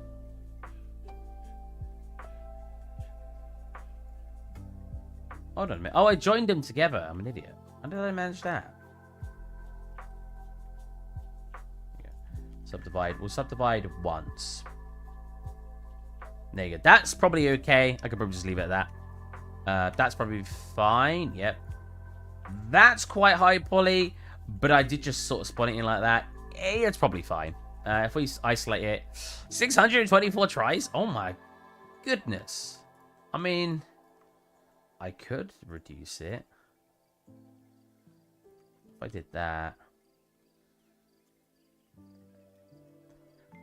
Hold on a minute. Oh, I joined them together. I'm an idiot. How did I manage that? Yeah. Subdivide. We'll subdivide once. There you go. That's probably okay. I could probably just leave it at that. That's probably fine. Yep. That's quite high poly, but I did just sort of spawn it in like that. It's probably fine. If we isolate it, 624 tries. Oh my goodness. I mean, I could reduce it. If I did that.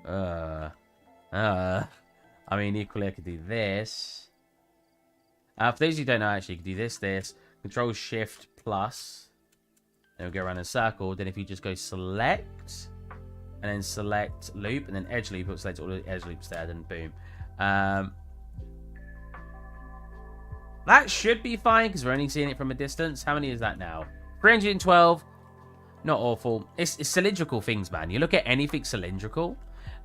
I mean, equally, I could do this. For those who don't know, actually, you can do this. Control Shift plus. Then we'll go around in a circle. Then if you just go select, and then select loop, and then edge loop, it'll select all the edge loops there, then boom. That should be fine, because we're only seeing it from a distance. How many is that now? 312. Not awful. It's cylindrical things, man. You look at anything cylindrical,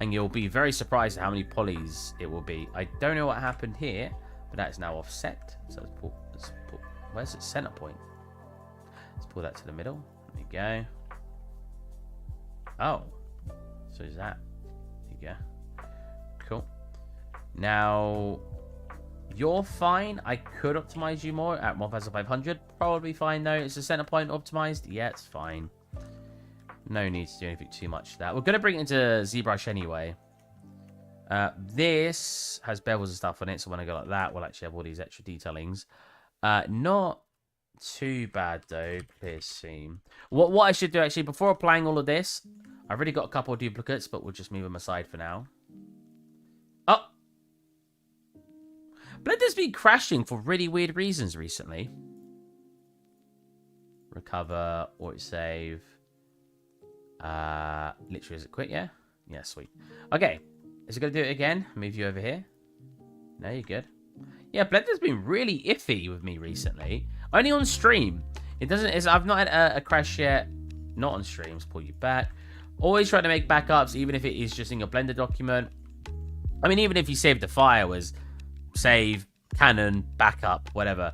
and you'll be very surprised at how many polys it will be. I don't know what happened here, but that is now offset. So let's pull, where's the center point? Let's pull that to the middle. There you go. Oh. So is that. There you go. Cool. Now, you're fine. I could optimize you more at 1500. Probably fine, though. Is the center point optimized? Yeah, it's fine. No need to do anything too much to that. We're going to bring it into ZBrush anyway. This has bevels and stuff on it, so when I go like that, we'll actually have all these extra detailings. Not too bad, though. Clear seam. What I should do, actually, before applying all of this, I've already got a couple of duplicates, but we'll just move them aside for now. Oh! Blender's been crashing for really weird reasons recently. Recover, autosave. Literally, is it quit? Yeah? Yeah, sweet. Okay. Is it going to do it again? Move you over here. No, you're good. Yeah, Blender's been really iffy with me recently. Only on stream. It doesn't... I've not had a crash yet. Not on streams. Pull you back. Always try to make backups, even if it is just in your Blender document. I mean, even if you save the file as save, canon, backup, whatever.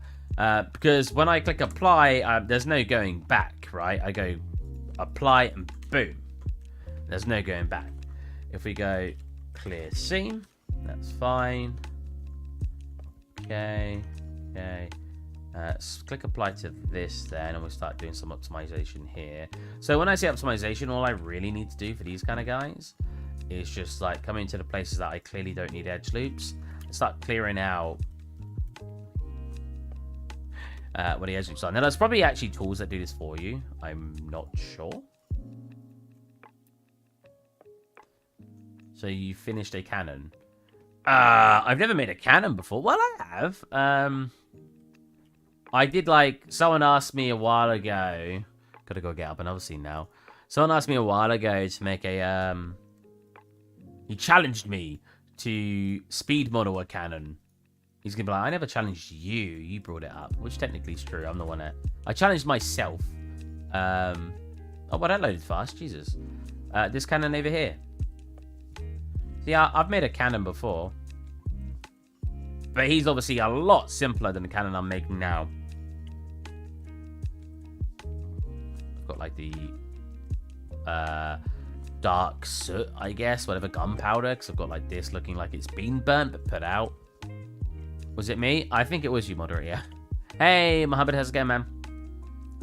Because when I click apply, there's no going back, right? I go apply and boom. There's no going back. If we go clear seam, that's fine. Okay. Let's click apply to this then, and we'll start doing some optimization here. So when I say optimization, all I really need to do for these kind of guys is just like come into the places that I clearly don't need edge loops and start clearing out where the edge loops are. Now there's probably actually tools that do this for you. I'm not sure. So you finished a cannon. I've never made a cannon before. Well, I have. I did, like, someone asked me a while ago. Gotta go get up another scene now. Someone asked me a while ago to make a, he challenged me to speed model a cannon. He's gonna be like, I never challenged you. You brought it up. Which technically is true. I'm the one that... I challenged myself Oh, well, that loaded fast. Jesus. This cannon over here. See, I've made a cannon before. But he's obviously a lot simpler than the cannon I'm making now. I've got like the dark soot, I guess, whatever, gunpowder, because I've got like this looking like it's been burnt but put out. Was it me? I think it was you, moderator. Hey, Mohammed, how's it going, man?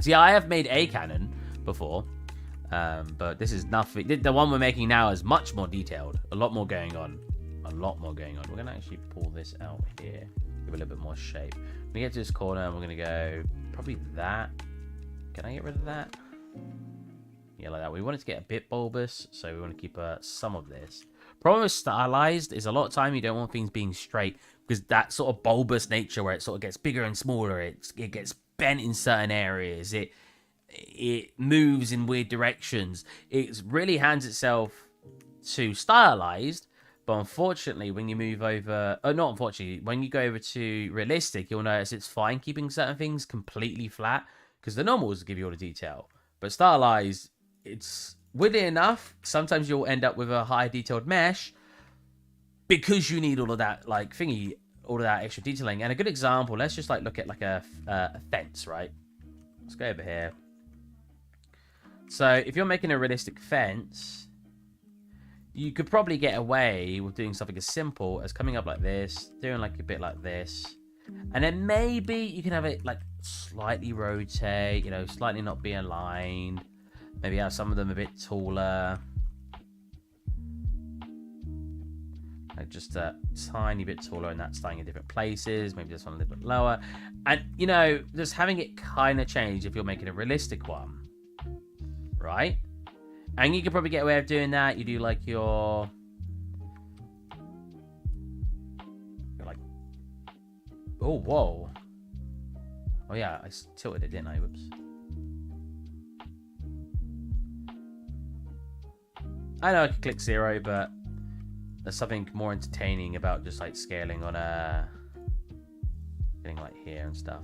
See, I have made a cannon before, but this is nothing. The one we're making now is much more detailed, a lot more going on. A lot more going on. We're gonna actually pull this out here, give it a little bit more shape. We get to this corner and we're gonna go probably that. Can I get rid of that? Yeah, like that. We want it to get a bit bulbous, so we want to keep some of this. Problem with stylized is a lot of time you don't want things being straight, because that sort of bulbous nature where it sort of gets bigger and smaller, it gets bent in certain areas, it moves in weird directions. It really hands itself to stylized. But unfortunately, when you move over... Oh, not unfortunately. When you go over to realistic, you'll notice it's fine keeping certain things completely flat, because the normals give you all the detail. But stylized, it's... Weirdly enough, sometimes you'll end up with a high detailed mesh because you need all of that, like, thingy, all of that extra detailing. And a good example, let's just, like, look at, like, a fence, right? Let's go over here. So, if you're making a realistic fence... You could probably get away with doing something as simple as coming up like this, doing like a bit like this, and then maybe you can have it like slightly rotate, you know, slightly not be aligned, maybe have some of them a bit taller, like just a tiny bit taller, and that's staying in different places, maybe this one a little bit lower, and you know, just having it kind of change if you're making a realistic one, right? And you could probably get away with doing that. You do like your like, oh, whoa. Oh yeah, I tilted it, didn't I? Whoops. I know I could click 0, but there's something more entertaining about just like scaling on getting like here and stuff.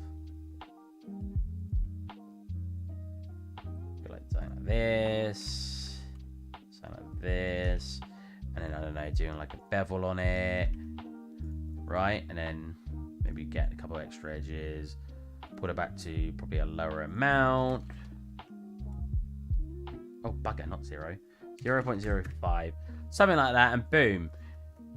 Go like something like this. Like this, and then I don't know, doing like a bevel on it, right? And then maybe get a couple extra edges, put it back to probably a lower amount. Oh, bugger, not 0, 0.05, something like that, and boom,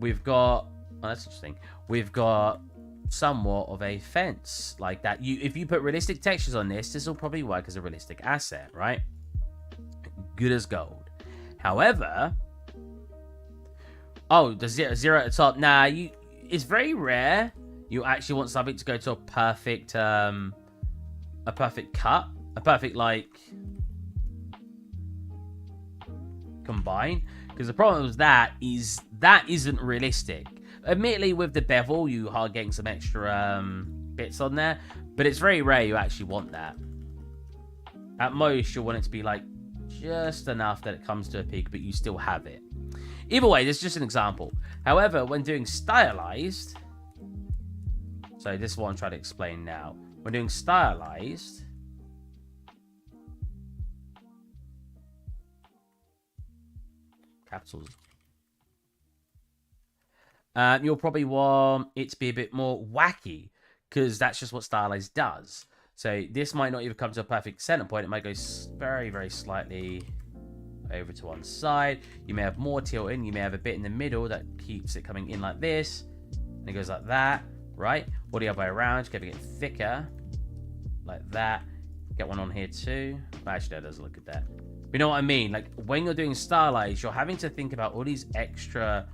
we've got. Oh, that's interesting. We've got somewhat of a fence like that. If you put realistic textures on this will probably work as a realistic asset, right? Good as gold. However, oh, the zero at the top. Nah, it's very rare you actually want something to go to a perfect cut, a perfect like combine. Because the problem with that isn't realistic. Admittedly, with the bevel, you are getting some extra bits on there, but it's very rare you actually want that. At most, you'll want it to be like just enough that it comes to a peak, but you still have it. Either way, this is just an example. However, when doing stylized, so this is what I'm trying to explain now. When doing stylized, capitals, you'll probably want it to be a bit more wacky, because that's just what stylized does. So this might not even come to a perfect center point. It might go very, very slightly over to one side. You may have more tilt in. You may have a bit in the middle that keeps it coming in like this. And it goes like that, right? Or the other way around, just getting it thicker, like that. Get one on here too. Well, actually, that doesn't look at that. But you know what I mean? Like when you're doing stylized, you're having to think about all these extra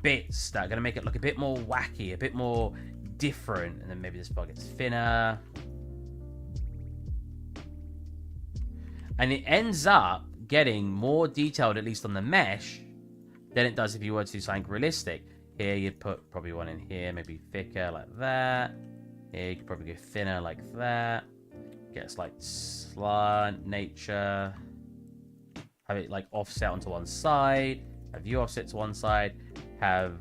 bits that are going to make it look a bit more wacky, a bit more different. And then maybe this part gets thinner. And it ends up getting more detailed, at least on the mesh, than it does if you were to do something realistic. Here, you'd put probably one in here, maybe thicker like that. Here, you could probably go thinner like that. Get a slight slant nature. Have it like offset onto one side. Have you offset to one side. Have,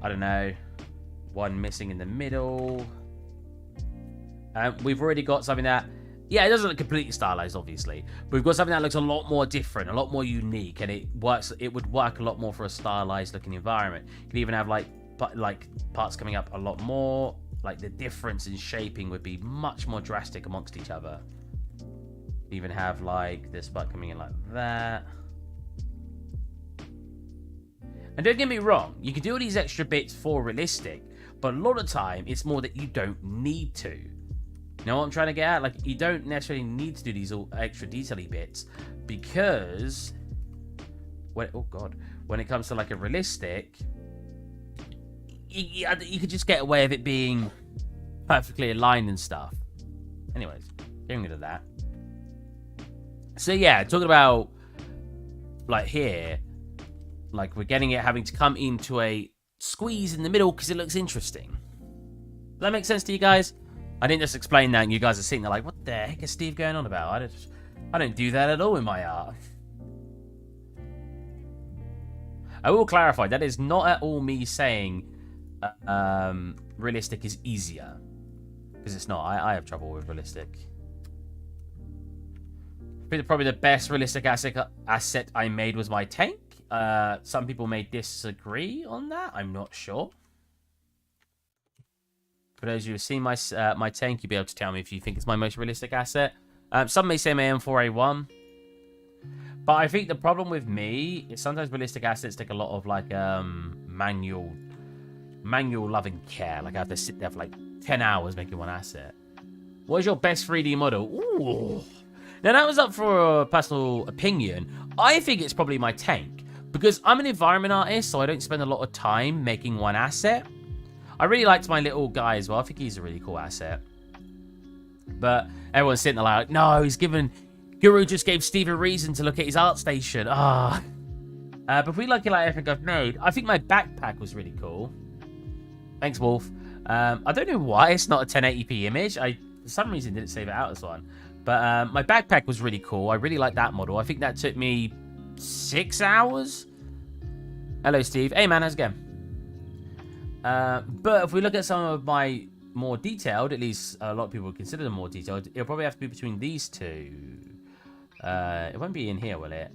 I don't know, one missing in the middle. We've already got something that Yeah, it doesn't look completely stylized, obviously, but we've got something that looks a lot more different, a lot more unique, and it works. It would work a lot more for a stylized looking environment. You could even have like parts coming up a lot more. Like the difference in shaping would be much more drastic amongst each other. Even have like this part coming in like that. And don't get me wrong, you can do all these extra bits for realistic, but a lot of the time it's more that you don't need to. You know what I'm trying to get at? Like, you don't necessarily need to do these all extra detail-y bits because when it comes to like a realistic, you could just get away with it being perfectly aligned and stuff. Anyways, getting rid of that. So yeah, talking about like here, like we're getting it having to come into a squeeze in the middle because it looks interesting. Does that make sense to you guys? I didn't just explain that and you guys are sitting there like, what the heck is Steve going on about? I don't do that at all in my art. I will clarify, that is not at all me saying realistic is easier. Because it's not. I have trouble with realistic. Probably the best realistic asset I made was my tank. Some people may disagree on that. I'm not sure. For those of you who have seen my tank, you'll be able to tell me if you think it's my most realistic asset. Some may say my M4A1. But I think the problem with me is sometimes realistic assets take a lot of like manual loving care. Like I have to sit there for like 10 hours making one asset. What is your best 3D model? Ooh. Now that was up for a personal opinion. I think it's probably my tank. Because I'm an environment artist, so I don't spend a lot of time making one asset. I really liked my little guy as well. I think he's a really cool asset. But everyone's sitting there like, no, Guru just gave Steve a reason to look at his art station. But if we look at like everything I've made, I think my backpack was really cool. Thanks, Wolf. I don't know why it's not a 1080p image. I, for some reason, didn't save it out as one. But my backpack was really cool. I really like that model. I think that took me 6 hours. Hello, Steve. Hey, man, how's it going? But if we look at some of my more detailed, at least a lot of people would consider them more detailed, it'll probably have to be between these two. It won't be in here, will it?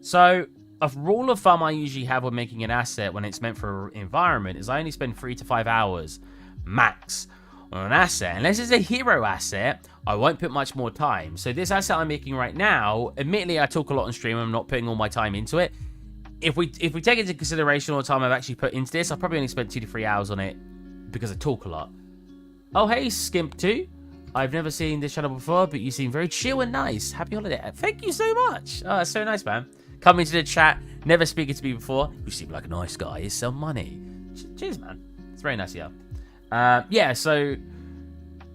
So, a rule of thumb I usually have when making an asset when it's meant for an environment is I only spend 3 to 5 hours max on an asset. Unless it's a hero asset, I won't put much more time. So this asset I'm making right now, admittedly I talk a lot on stream, I'm not putting all my time into it. If we take into consideration all the time I've actually put into this, I've probably only spent 2 to 3 hours on it because I talk a lot. Oh hey, Skimp2. I've never seen this channel before, but you seem very chill and nice. Happy holiday. Thank you so much. Oh, that's so nice, man. Coming to the chat, never speaking to me before. You seem like a nice guy. Here's some money. Cheers, man. It's very nice, yeah. Yeah, so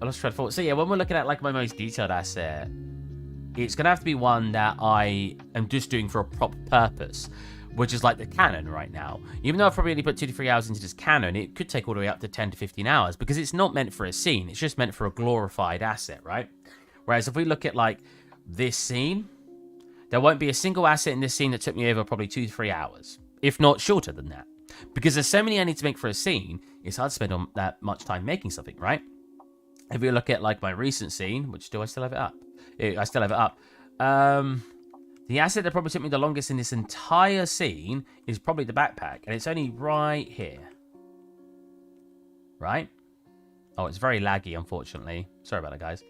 I lost track of thought. So yeah, when we're looking at like my most detailed asset, it's gonna have to be one that I am just doing for a proper purpose, which is like the cannon right now. Even though I've probably only put 2 to 3 hours into this cannon, it could take all the way up to 10 to 15 hours because it's not meant for a scene. It's just meant for a glorified asset, right? Whereas if we look at like this scene, there won't be a single asset in this scene that took me over probably 2 to 3 hours, if not shorter than that. Because there's so many I need to make for a scene, it's hard to spend on that much time making something, right? If we look at like my recent scene, which do I still have it up? I still have it up. The asset that probably took me the longest in this entire scene is probably the backpack, and it's only right here. Right? Oh, it's very laggy, unfortunately. Sorry about that, guys.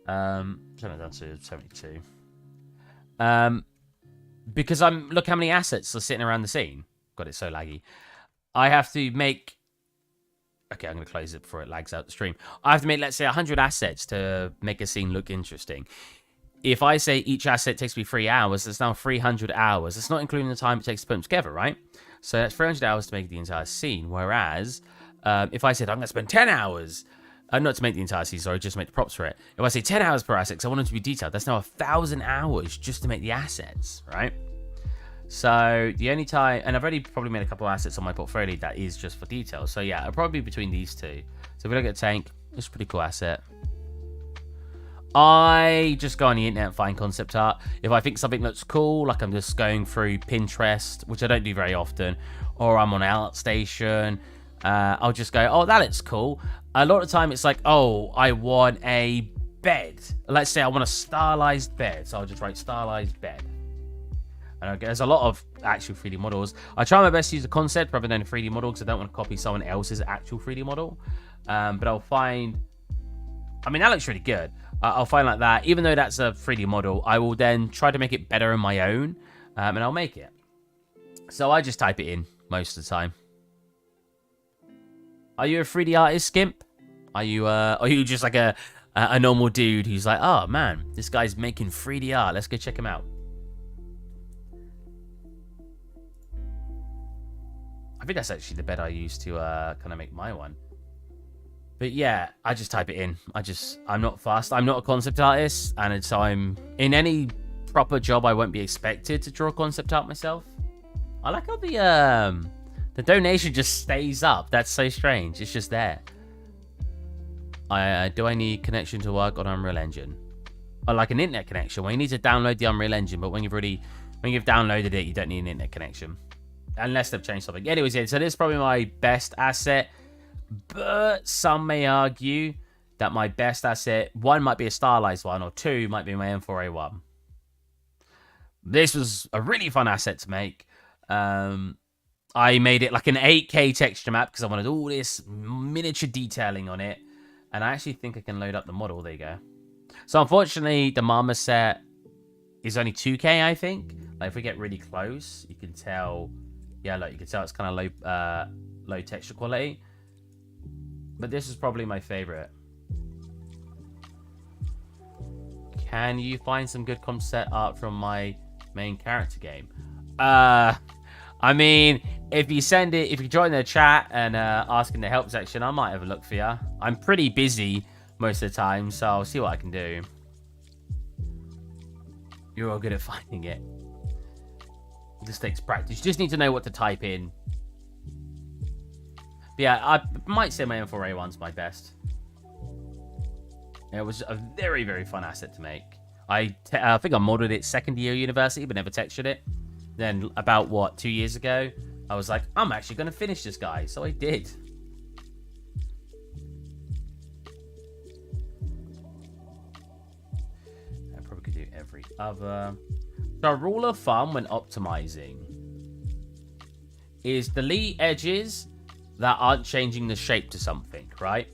Turn it down to 72. Because look how many assets are sitting around the scene. God, it's so laggy. I have to make... Okay, I'm going to close it before it lags out the stream. I have to make, let's say, 100 assets to make a scene look interesting. If I say each asset takes me 3 hours, it's now 300 hours. It's not including the time it takes to put them together, right? So that's 300 hours to make the entire scene. Whereas, if I said I'm going to spend 10 hours... not to make the entire scene, sorry, just to make the props for it. If I say 10 hours per asset, because I want them to be detailed, that's now 1,000 hours just to make the assets, right? So the only time, and I've already probably made a couple of assets on my portfolio that is just for detail. So yeah, I'll probably be between these two. So if we look at tank, it's a pretty cool asset. I just go on the internet and find concept art. If I think something looks cool, like I'm just going through Pinterest, which I don't do very often, or I'm on ArtStation, I'll just go, oh, that looks cool. A lot of the time it's like, oh, I want a bed. Let's say I want a stylized bed. So I'll just write stylized bed. And there's a lot of actual 3D models. I try my best to use a concept rather than a 3D model because I don't want to copy someone else's actual 3D model. But I'll find... I mean, that looks really good. I'll find like that. Even though that's a 3D model, I will then try to make it better on my own. And I'll make it. So I just type it in most of the time. Are you a 3D artist, Skimp? Are you just like a normal dude who's like, oh man, this guy's making 3D art. Let's go check him out. I think that's actually the bed I used to kind of make my one. But yeah, I just type it in. I'm not fast. I'm not a concept artist, and so I'm in any proper job I won't be expected to draw concept art myself. I like how the donation just stays up. That's so strange. It's just there. Do I need connection to work on Unreal Engine? Or like an internet connection where you need to download the Unreal Engine, but when you've downloaded it, you don't need an internet connection. Unless they've changed something. Anyways, yeah, so this is probably my best asset. But some may argue that my best asset, one might be a stylized one, or two might be my M4A1. This was a really fun asset to make. I made it like an 8K texture map because I wanted all this miniature detailing on it. And I actually think I can load up the model. There you go. So unfortunately, the Mama set is only 2K, I think. Like if we get really close, you can tell. Yeah, look, you can tell it's kind of low texture quality. But this is probably my favorite. Can you find some good concept art from my main character game? I mean, if you join the chat and ask in the help section, I might have a look for you. I'm pretty busy most of the time, so I'll see what I can do. You're all good at finding it. This takes practice. You just need to know what to type in. But yeah, I might say my M4A1's my best. It was a very, very fun asset to make. I think I modeled it second year university, but never textured it. Then about, 2 years ago, I was like, I'm actually going to finish this guy. So I did. I probably could do every other. So a rule of thumb when optimizing is delete edges that aren't changing the shape to something, right?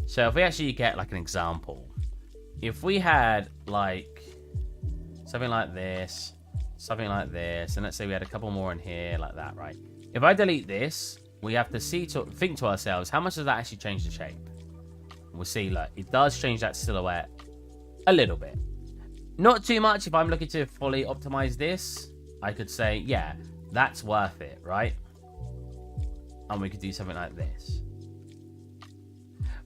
So if we actually get like an example, if we had like something like this, and let's say we had a couple more in here like that, right? If I delete this, we have to think to ourselves, how much does that actually change the shape? We'll see, look, it does change that silhouette a little bit. Not too much. If I'm looking to fully optimize this, I could say, yeah, that's worth it, right? And we could do something like this.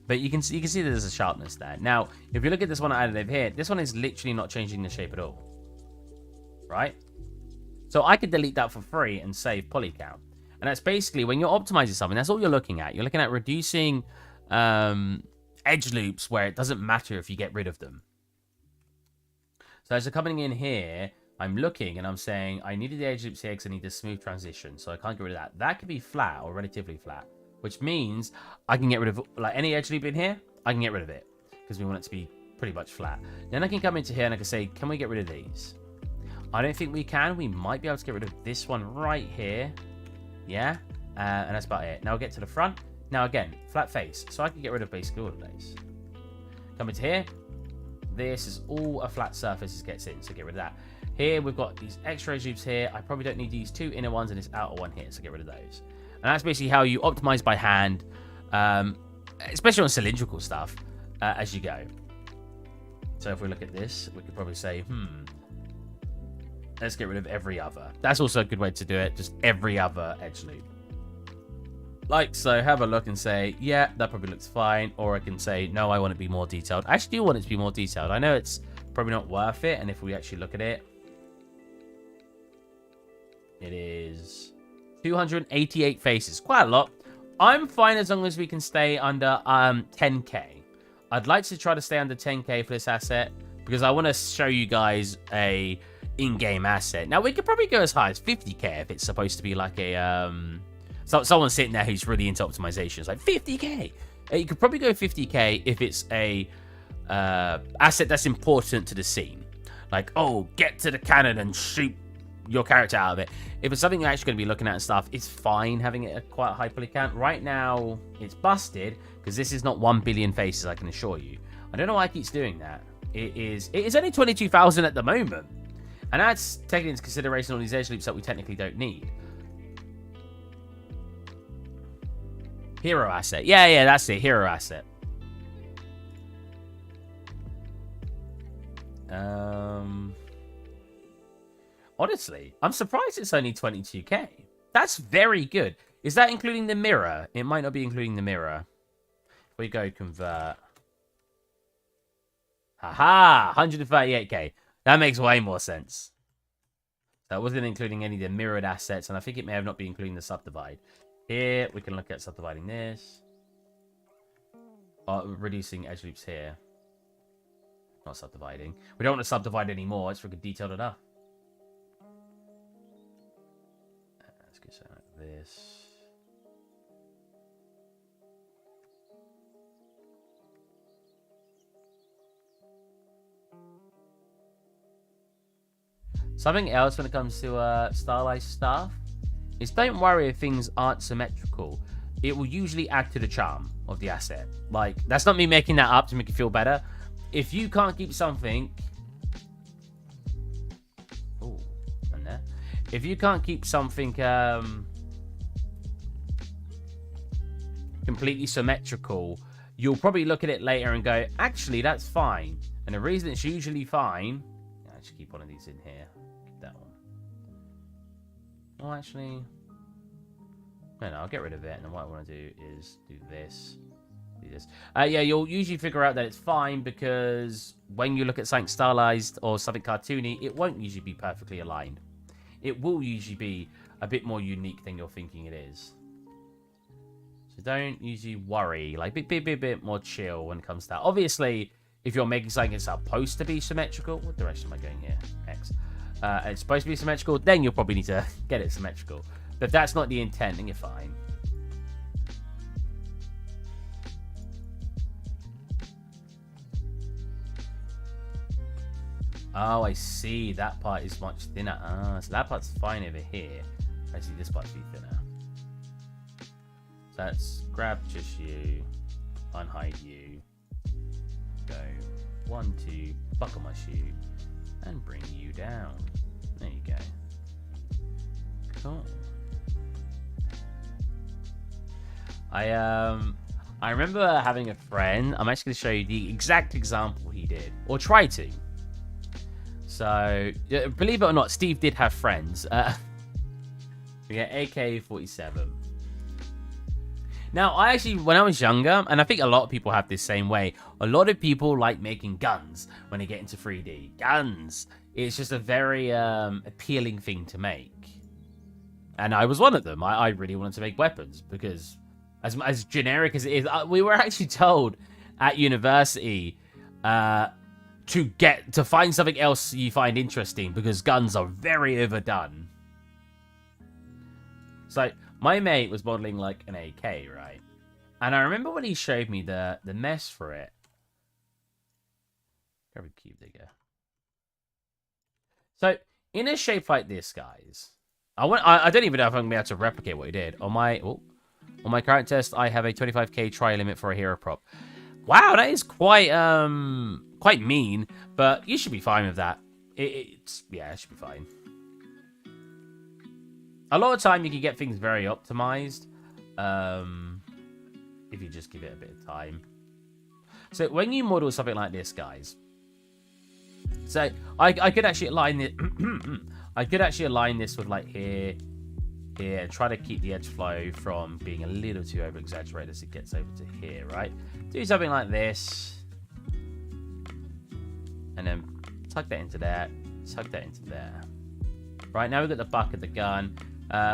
But you can see there's a sharpness there. Now, if you look at this one I added over here, this one is literally not changing the shape at all. Right? So I could delete that for free and save poly count. And that's basically when you're optimizing something, that's all you're looking at. You're looking at reducing edge loops where it doesn't matter if you get rid of them. So as I'm coming in here, I'm looking and I'm saying I needed the edge loops here because I need a smooth transition. So I can't get rid of that. That could be flat or relatively flat, which means I can get rid of like any edge loop in here. I can get rid of it because we want it to be pretty much flat. Then I can come into here and I can say, can we get rid of these? I don't think we can. We might be able to get rid of this one right here. Yeah. And that's about it. Now we'll get to the front. Now again, flat face. So I can get rid of basically all of these. Come into here. This is all a flat surface it gets in. So get rid of that. Here we've got these extra edge loops here. I probably don't need these two inner ones and this outer one here. So get rid of those. And that's basically how you optimize by hand. Especially on cylindrical stuff as you go. So if we look at this, we could probably say, let's get rid of every other. That's also a good way to do it. Just every other edge loop. Like so, have a look and say, yeah, that probably looks fine. Or I can say, no, I want it to be more detailed. I actually do want it to be more detailed. I know it's probably not worth it. And if we actually look at it, it is 288 faces. Quite a lot. I'm fine as long as we can stay under 10k. I'd like to try to stay under 10k for this asset because I want to show you guys a in-game asset. Now we could probably go as high as 50k if it's supposed to be like a someone sitting there who's really into optimization. It's like 50k. You could probably go 50k if it's a asset that's important to the scene. Like, oh, get to the cannon and shoot your character out of it. If it's something you're actually going to be looking at and stuff, it's fine having it at quite a high poly count. Right now, it's busted because this is not 1 billion faces, I can assure you. I don't know why it keeps doing that. It is only 22,000 at the moment. And that's taking into consideration all these edge loops that we technically don't need. Hero asset. Yeah, that's it. Hero asset. Honestly, I'm surprised it's only 22k. That's very good. Is that including the mirror? It might not be including the mirror. If we go convert. Haha, 138k. That makes way more sense. That wasn't including any of the mirrored assets, and I think it may have not been including the subdivide. Here, we can look at subdividing this. Reducing edge loops here. Not subdividing. We don't want to subdivide anymore. It's freaking detailed enough. Let's get something like this. Something else when it comes to stylized stuff is don't worry if things aren't symmetrical. It will usually add to the charm of the asset. Like, that's not me making that up to make you feel better. If you can't keep something... Oh, and there. If you can't keep something completely symmetrical, you'll probably look at it later and go, actually, that's fine. And the reason it's usually fine... I should keep one of these in here. Keep that one. Oh, actually... No, I'll get rid of it. And then what I want to do is do this. Do this. Yeah, you'll usually figure out that it's fine because when you look at something stylized or something cartoony, it won't usually be perfectly aligned. It will usually be a bit more unique than you're thinking it is. So don't usually worry. Like, be a bit more chill when it comes to that. Obviously, if you're making something that's supposed to be symmetrical... What direction am I going here? X. It's supposed to be symmetrical, then you'll probably need to get it symmetrical. But if that's not the intent, then you're fine. Oh, I see. That part is much thinner. Ah, so that part's fine over here. I see this part's be thinner. So let's grab just you, unhide you, go 1, 2, buckle my shoe, and bring you down. There you go. Cool. I remember having a friend. I'm actually going to show you the exact example he did, or try to. So, believe it or not, Steve did have friends. We get AK-47. Now, I actually, when I was younger, and I think a lot of people have this same way, a lot of people like making guns when they get into 3D. Guns. It's just a very appealing thing to make. And I was one of them. I really wanted to make weapons because... As generic as it is, we were actually told at university to find something else you find interesting because guns are very overdone. So my mate was modeling like an AK, right? And I remember when he showed me the mess for it. Grab a cube digger. So in a shape like this, guys, I don't even know if I'm gonna be able to replicate what he did on my. On my current test, I have a 25k try limit for a hero prop. Wow, that is quite mean, but you should be fine with that. It should be fine. A lot of time you can get things very optimized, if you just give it a bit of time. So when you model something like this, guys, so I could actually align it. I could actually align this with like here. And try to keep the edge flow from being a little too over exaggerated as it gets over to here, right? Do something like this, and then tuck that into there, tuck that into there. Right, now we've got the buck of the gun.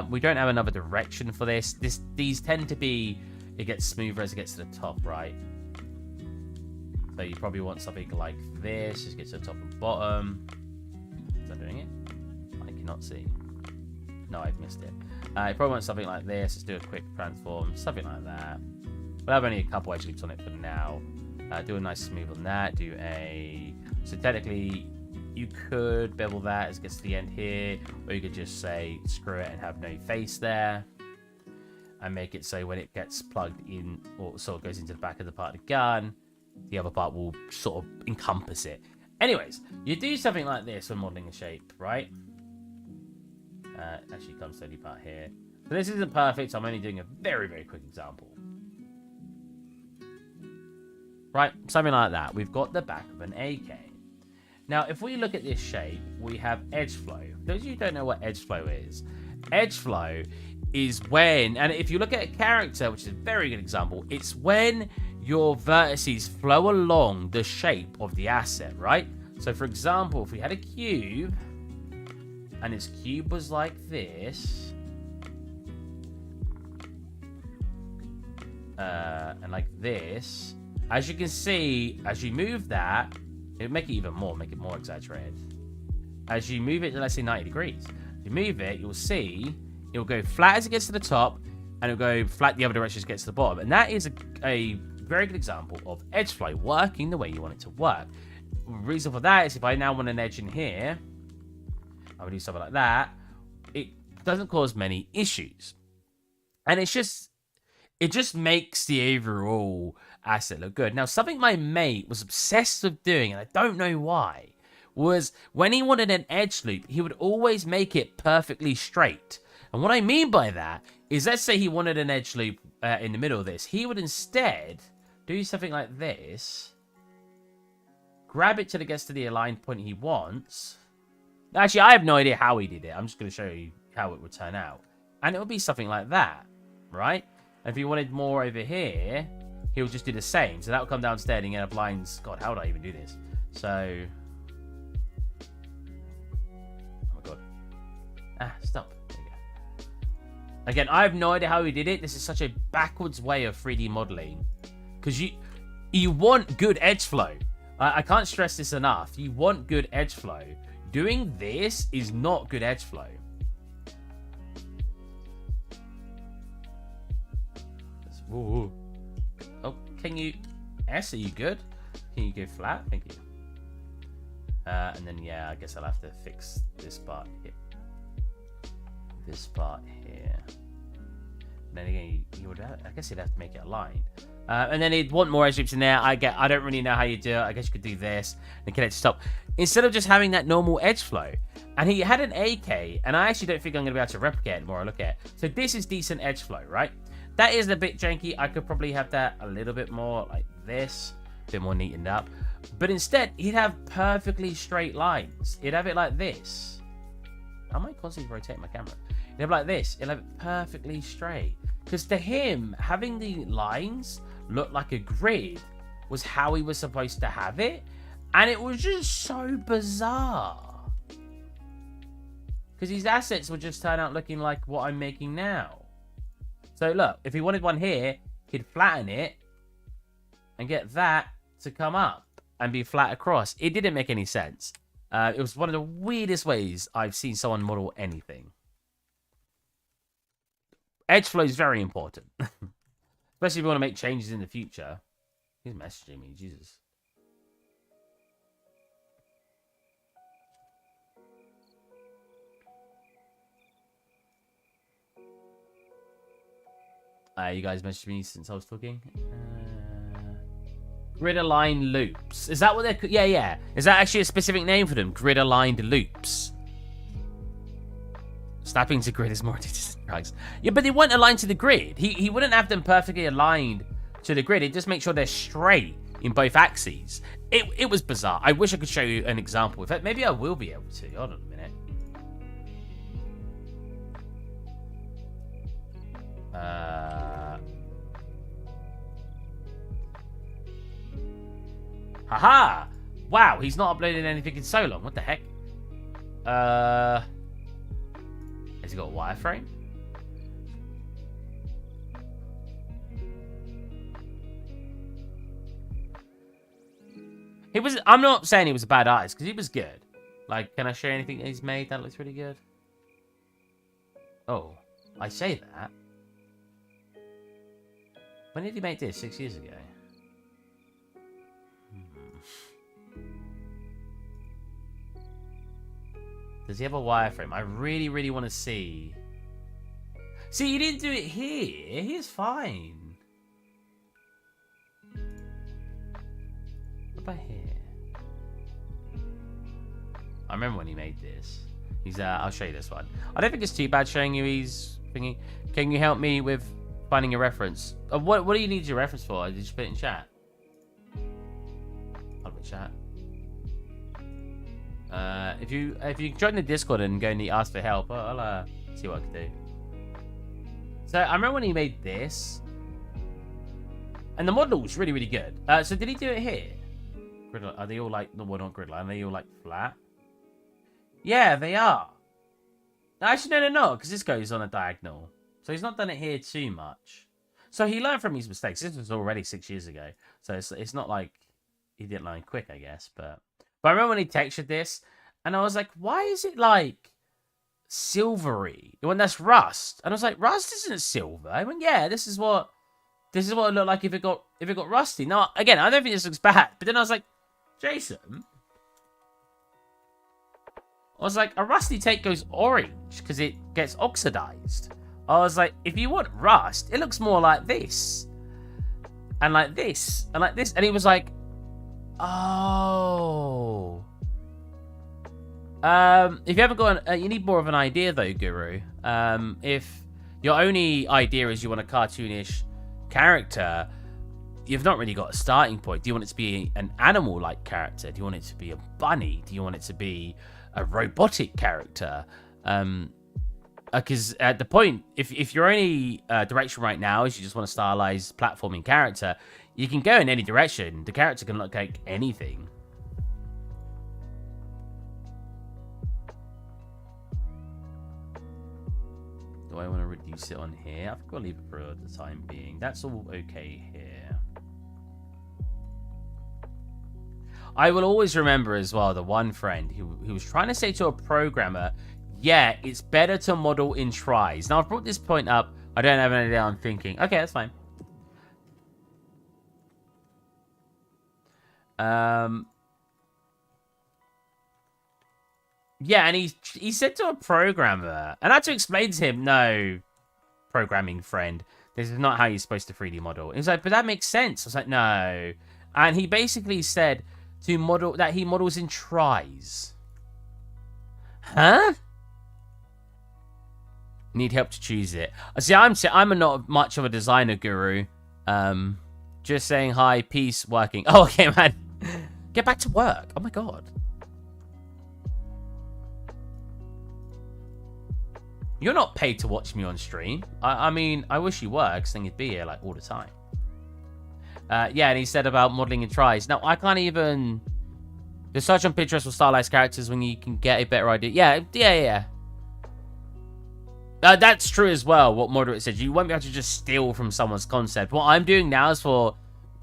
We don't have another direction for this. These tend to be, it gets smoother as it gets to the top, right? So you probably want something like this, just get to the top and bottom. Is that doing it? I cannot see. No, I've missed it. You probably want something like this. Let's do a quick transform, something like that. We'll have only a couple edge loops on it for now. Do a nice smooth on that. Do a... So technically, you could bevel that as it gets to the end here. Or you could just say, screw it and have no face there. And make it so when it gets plugged in, or sort of goes into the back of the part of the gun, the other part will sort of encompass it. Anyways, you do something like this when modeling a shape, right? Actually, comes slowly part here. So this isn't perfect, so I'm only doing a very, very quick example. Right, something like that. We've got the back of an AK. Now, if we look at this shape, we have edge flow. Those of you who don't know what edge flow is, edge flow is when, and if you look at a character, which is a very good example, it's when your vertices flow along the shape of the asset, right? So, for example, if we had a cube, and its cube was like this, and like this, as you can see, as you move that, it'll make it even more, make it more exaggerated. As you move it to, let's say, 90 degrees, you move it, you'll see it'll go flat as it gets to the top, and it'll go flat the other direction as it gets to the bottom. And that is a very good example of edge flow working the way you want it to work. The reason for that is if I now want an edge in here, I would do something like that. It doesn't cause many issues. And it just makes the overall asset look good. Now, something my mate was obsessed with doing, and I don't know why, was when he wanted an edge loop, he would always make it perfectly straight. And what I mean by that is, let's say he wanted an edge loop in the middle of this. He would instead do something like this, grab it till it gets to the aligned point he wants. Actually, I have no idea how he did it. I'm just going to show you how it would turn out. And it would be something like that, right? And if he wanted more over here, he would just do the same. So that would come downstairs and get up lines. God, how would I even do this? So... Oh my god. Ah, stop. There you go. Again, I have no idea how he did it. This is such a backwards way of 3D modeling. Because you want good edge flow. I can't stress this enough. You want good edge flow. Doing this is not good edge flow. Ooh. Oh, can you... S, are you good? Can you go flat? Thank you. And then, yeah, I guess I'll have to fix this part here. This part here. And then again, I guess you'd have to make it aligned. And then he'd want more edge loops in there. I don't really know how you do it. I guess you could do this and get it to stop. Instead of just having that normal edge flow. And he had an AK, and I actually don't think I'm going to be able to replicate it the more I look at it. So this is decent edge flow, right? That is a bit janky. I could probably have that a little bit more like this. A bit more neatened up. But instead, he'd have perfectly straight lines. He'd have it like this. I might constantly rotate my camera. He'd have it like this. He'd have it perfectly straight. Because to him, having the lines look like a grid was how he was supposed to have it. And it was just so bizarre. Because these assets would just turn out looking like what I'm making now. So look, if he wanted one here, he'd flatten it and get that to come up and be flat across. It didn't make any sense. It was one of the weirdest ways I've seen someone model anything. Edge flow is very important. Especially if you want to make changes in the future. He's messaging me, Jesus. You guys messaged me since I was talking. Grid aligned loops. Is that what they're... Yeah. Is that actually a specific name for them? Grid aligned loops. Snapping to grid is more addictive than drugs. Yeah, but they weren't aligned to the grid. He wouldn't have them perfectly aligned to the grid. It just makes sure they're straight in both axes. It was bizarre. I wish I could show you an example. In fact, maybe I will be able to. Hold on a minute. Haha! Wow, he's not uploaded anything in so long. What the heck? Has he got a wireframe? I'm not saying he was a bad artist, because he was good. Like, can I show you anything that he's made that looks really good? Oh, I say that. When did he make this? 6 years ago. Does he have a wireframe? I really, really want to see. See, he didn't do it here. He's fine. What about here? I remember when he made this. He's I'll show you this one. I don't think it's too bad showing you he's thinking. Can you help me with finding a reference? What do you need your reference for? Did you just put it in chat? I'll put chat. If you join the Discord and go and ask for help, I'll see what I can do. So I remember when he made this, and the model was really, really good. So did he do it here? Are they all like, no, well, not grid line, are they all like flat? Yeah, they are. Actually, no, they're not, because this goes on a diagonal. So he's not done it here too much. So he learned from his mistakes. This was already 6 years ago. So it's not like he didn't learn quick, I guess. But I remember when he textured this, and I was like, why is it like silvery when that's rust? And I was like, rust isn't silver. I went, yeah, this is what it looked like if it got rusty. Now, again, I don't think this looks bad. But then I was like, Jason, I was like, a rusty tape goes orange because it gets oxidized. I was like, if you want rust, it looks more like this. And like this. And like this. And he was like, oh. If you haven't got you need more of an idea though, Guru. If your only idea is you want a cartoonish character, you've not really got a starting point. Do you want it to be an animal-like character? Do you want it to be a bunny? Do you want it to be a robotic character? Because at the point, if your only direction right now is you just want a stylized platforming character, you can go in any direction. The character can look like anything. Do I want to reduce it on here? I think I'll leave it for the time being. That's all okay here. I will always remember as well the one friend who was trying to say to a programmer, yeah, it's better to model in tries. Now, I've brought this point up. I don't have an idea. I'm thinking, okay, that's fine. Yeah, and he said to a programmer, and I had to explain to him, no, programming friend, this is not how you're supposed to 3D model. He was like, but that makes sense. I was like, no. And he basically said to model that he models in tries. Huh? Need help to choose it. See, I'm not much of a designer guru. Just saying hi, peace, working. Oh, okay, man. Get back to work. Oh my god. You're not paid to watch me on stream. I mean, I wish you were, because then you'd be here like all the time. Yeah, and he said about modeling in tries. Now, I can't even... The search on Pinterest for stylized characters when you can get a better idea. Yeah. That's true as well, what Moderate said. You won't be able to just steal from someone's concept. What I'm doing now is for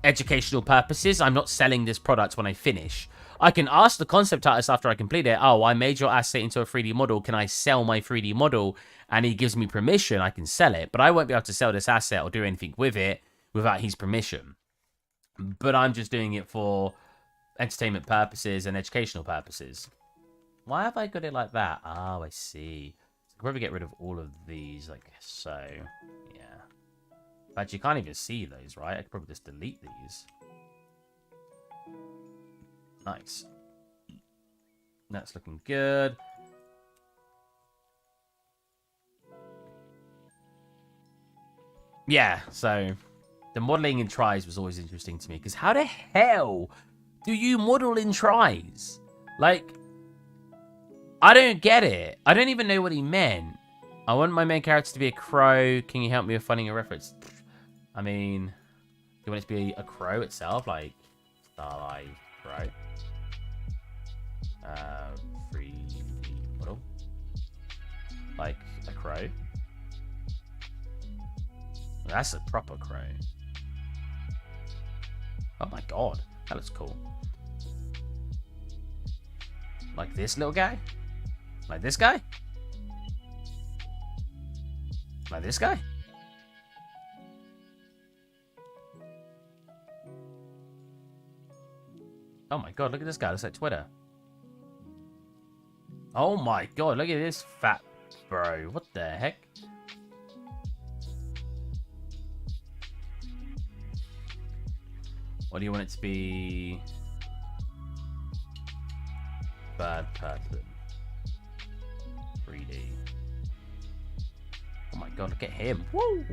educational purposes. I'm not selling this product when I finish. I can ask the concept artist after I complete it, oh, I made your asset into a 3D model. Can I sell my 3D model? And he gives me permission, I can sell it. But I won't be able to sell this asset or do anything with it without his permission. But I'm just doing it for entertainment purposes and educational purposes. Why have I got it like that? Oh, I see. So I could probably get rid of all of these like so. Yeah. But you can't even see those, right? I could probably just delete these. Nice. That's looking good. Yeah, so the modeling in tries was always interesting to me, because how the hell do you model in tries? Like, I don't get it. I don't even know what he meant. I want my main character to be a crow. Can you help me with finding a reference? I mean, do you want it to be a crow itself? Like, starlight crow. 3D model. Like a crow. That's a proper crow. Oh my god, that looks cool. Like this little guy? Like this guy? Like this guy? Oh my god, look at this guy. Looks like Twitter. Oh my god, look at this fat bro. What the heck? What do you want it to be? Bad person. 3D. Oh my god, look at him. Woo!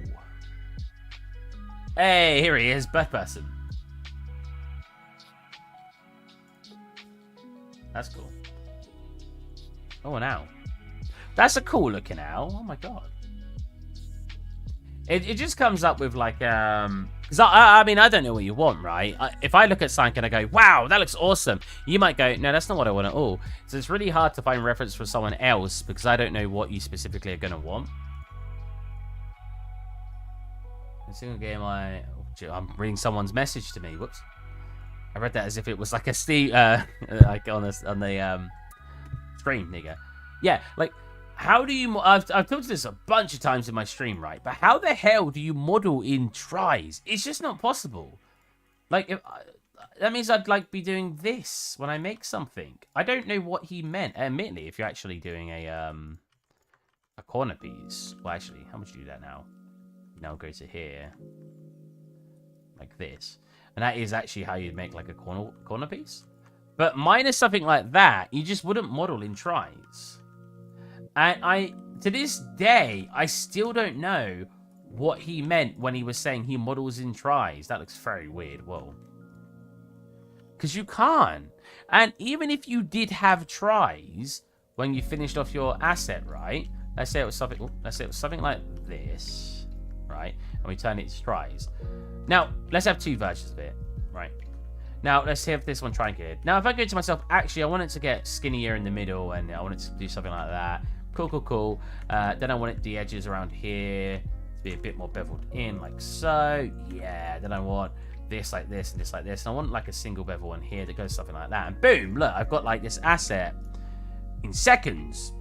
Hey, here he is, bad person. That's cool. Oh, an owl. That's a cool looking owl. Oh my god. It just comes up with like because I mean I don't know what you want, right? If I look at something and I go, wow, that looks awesome, you might go, no, that's not what I want at all. So it's really hard to find reference for someone else because I don't know what you specifically are gonna want. A single game I'm reading someone's message to me. Whoops. I read that as if it was like a Steve like on the stream, nigga. Yeah, like. How do you... I've talked this a bunch of times in my stream, right? But how the hell do you model in tries? It's just not possible. Like, that means I'd, like, be doing this when I make something. I don't know what he meant. Admittedly, if you're actually doing a corner piece... Well, actually, how much do you do that now? Now go to here. Like this. And that is actually how you'd make, like, a corner piece. But minus something like that, you just wouldn't model in tries. And to this day, I still don't know what he meant when he was saying he models in tries. That looks very weird. Whoa. Because you can't. And even if you did have tries when you finished off your asset, right? Let's say it was something like this, right? And we turn it to tries. Now, let's have two versions of it, right? Now, let's have this one triangulated. Now, if I go to myself, actually, I want it to get skinnier in the middle, and I want it to do something like that. Cool. Then I want the edges around here to be a bit more beveled in, like so. Yeah, then I want this like this and this like this. And I want like a single bevel one here that goes something like that. And boom, look, I've got like this asset in seconds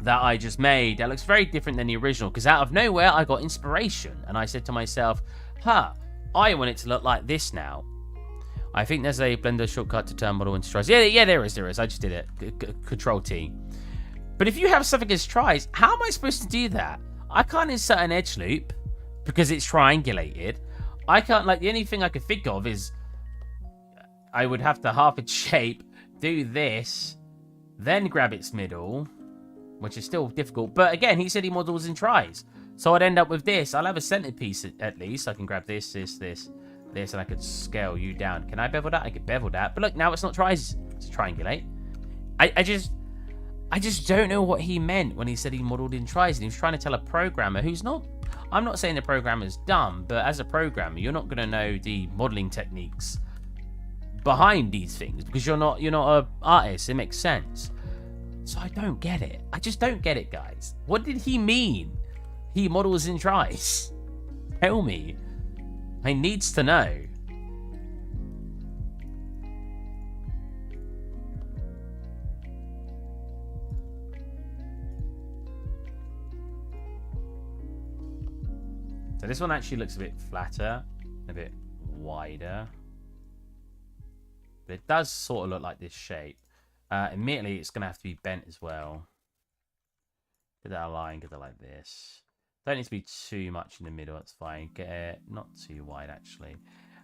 that I just made that looks very different than the original. Because out of nowhere, I got inspiration. And I said to myself, I want it to look like this now. I think there's a Blender shortcut to turn model into tries. Yeah, there is. I just did it. Control T. But if you have something as tries, how am I supposed to do that? I can't insert an edge loop because it's triangulated. I can't, like, the only thing I could think of is I would have to half its shape, do this, then grab its middle, which is still difficult. But again, he said he models in tries. So I'd end up with this. I'll have a centerpiece at least. I can grab this, and I could scale you down. Can I bevel that? I could bevel that. But look, now it's not tries to triangulate. I just don't know what he meant when he said he modeled in tries, and he was trying to tell a programmer who's not... I'm not saying the programmer's dumb, but as a programmer, you're not going to know the modeling techniques behind these things because you're not an artist. It makes sense. So I don't get it. I just don't get it, guys. What did he mean? He models in tries. Tell me. I needs to know. So this one actually looks a bit flatter, a bit wider. But it does sort of look like this shape. Admittedly, it's going to have to be bent as well. Get that aligned, get that like this. Don't need to be too much in the middle, that's fine. Get it not too wide, actually.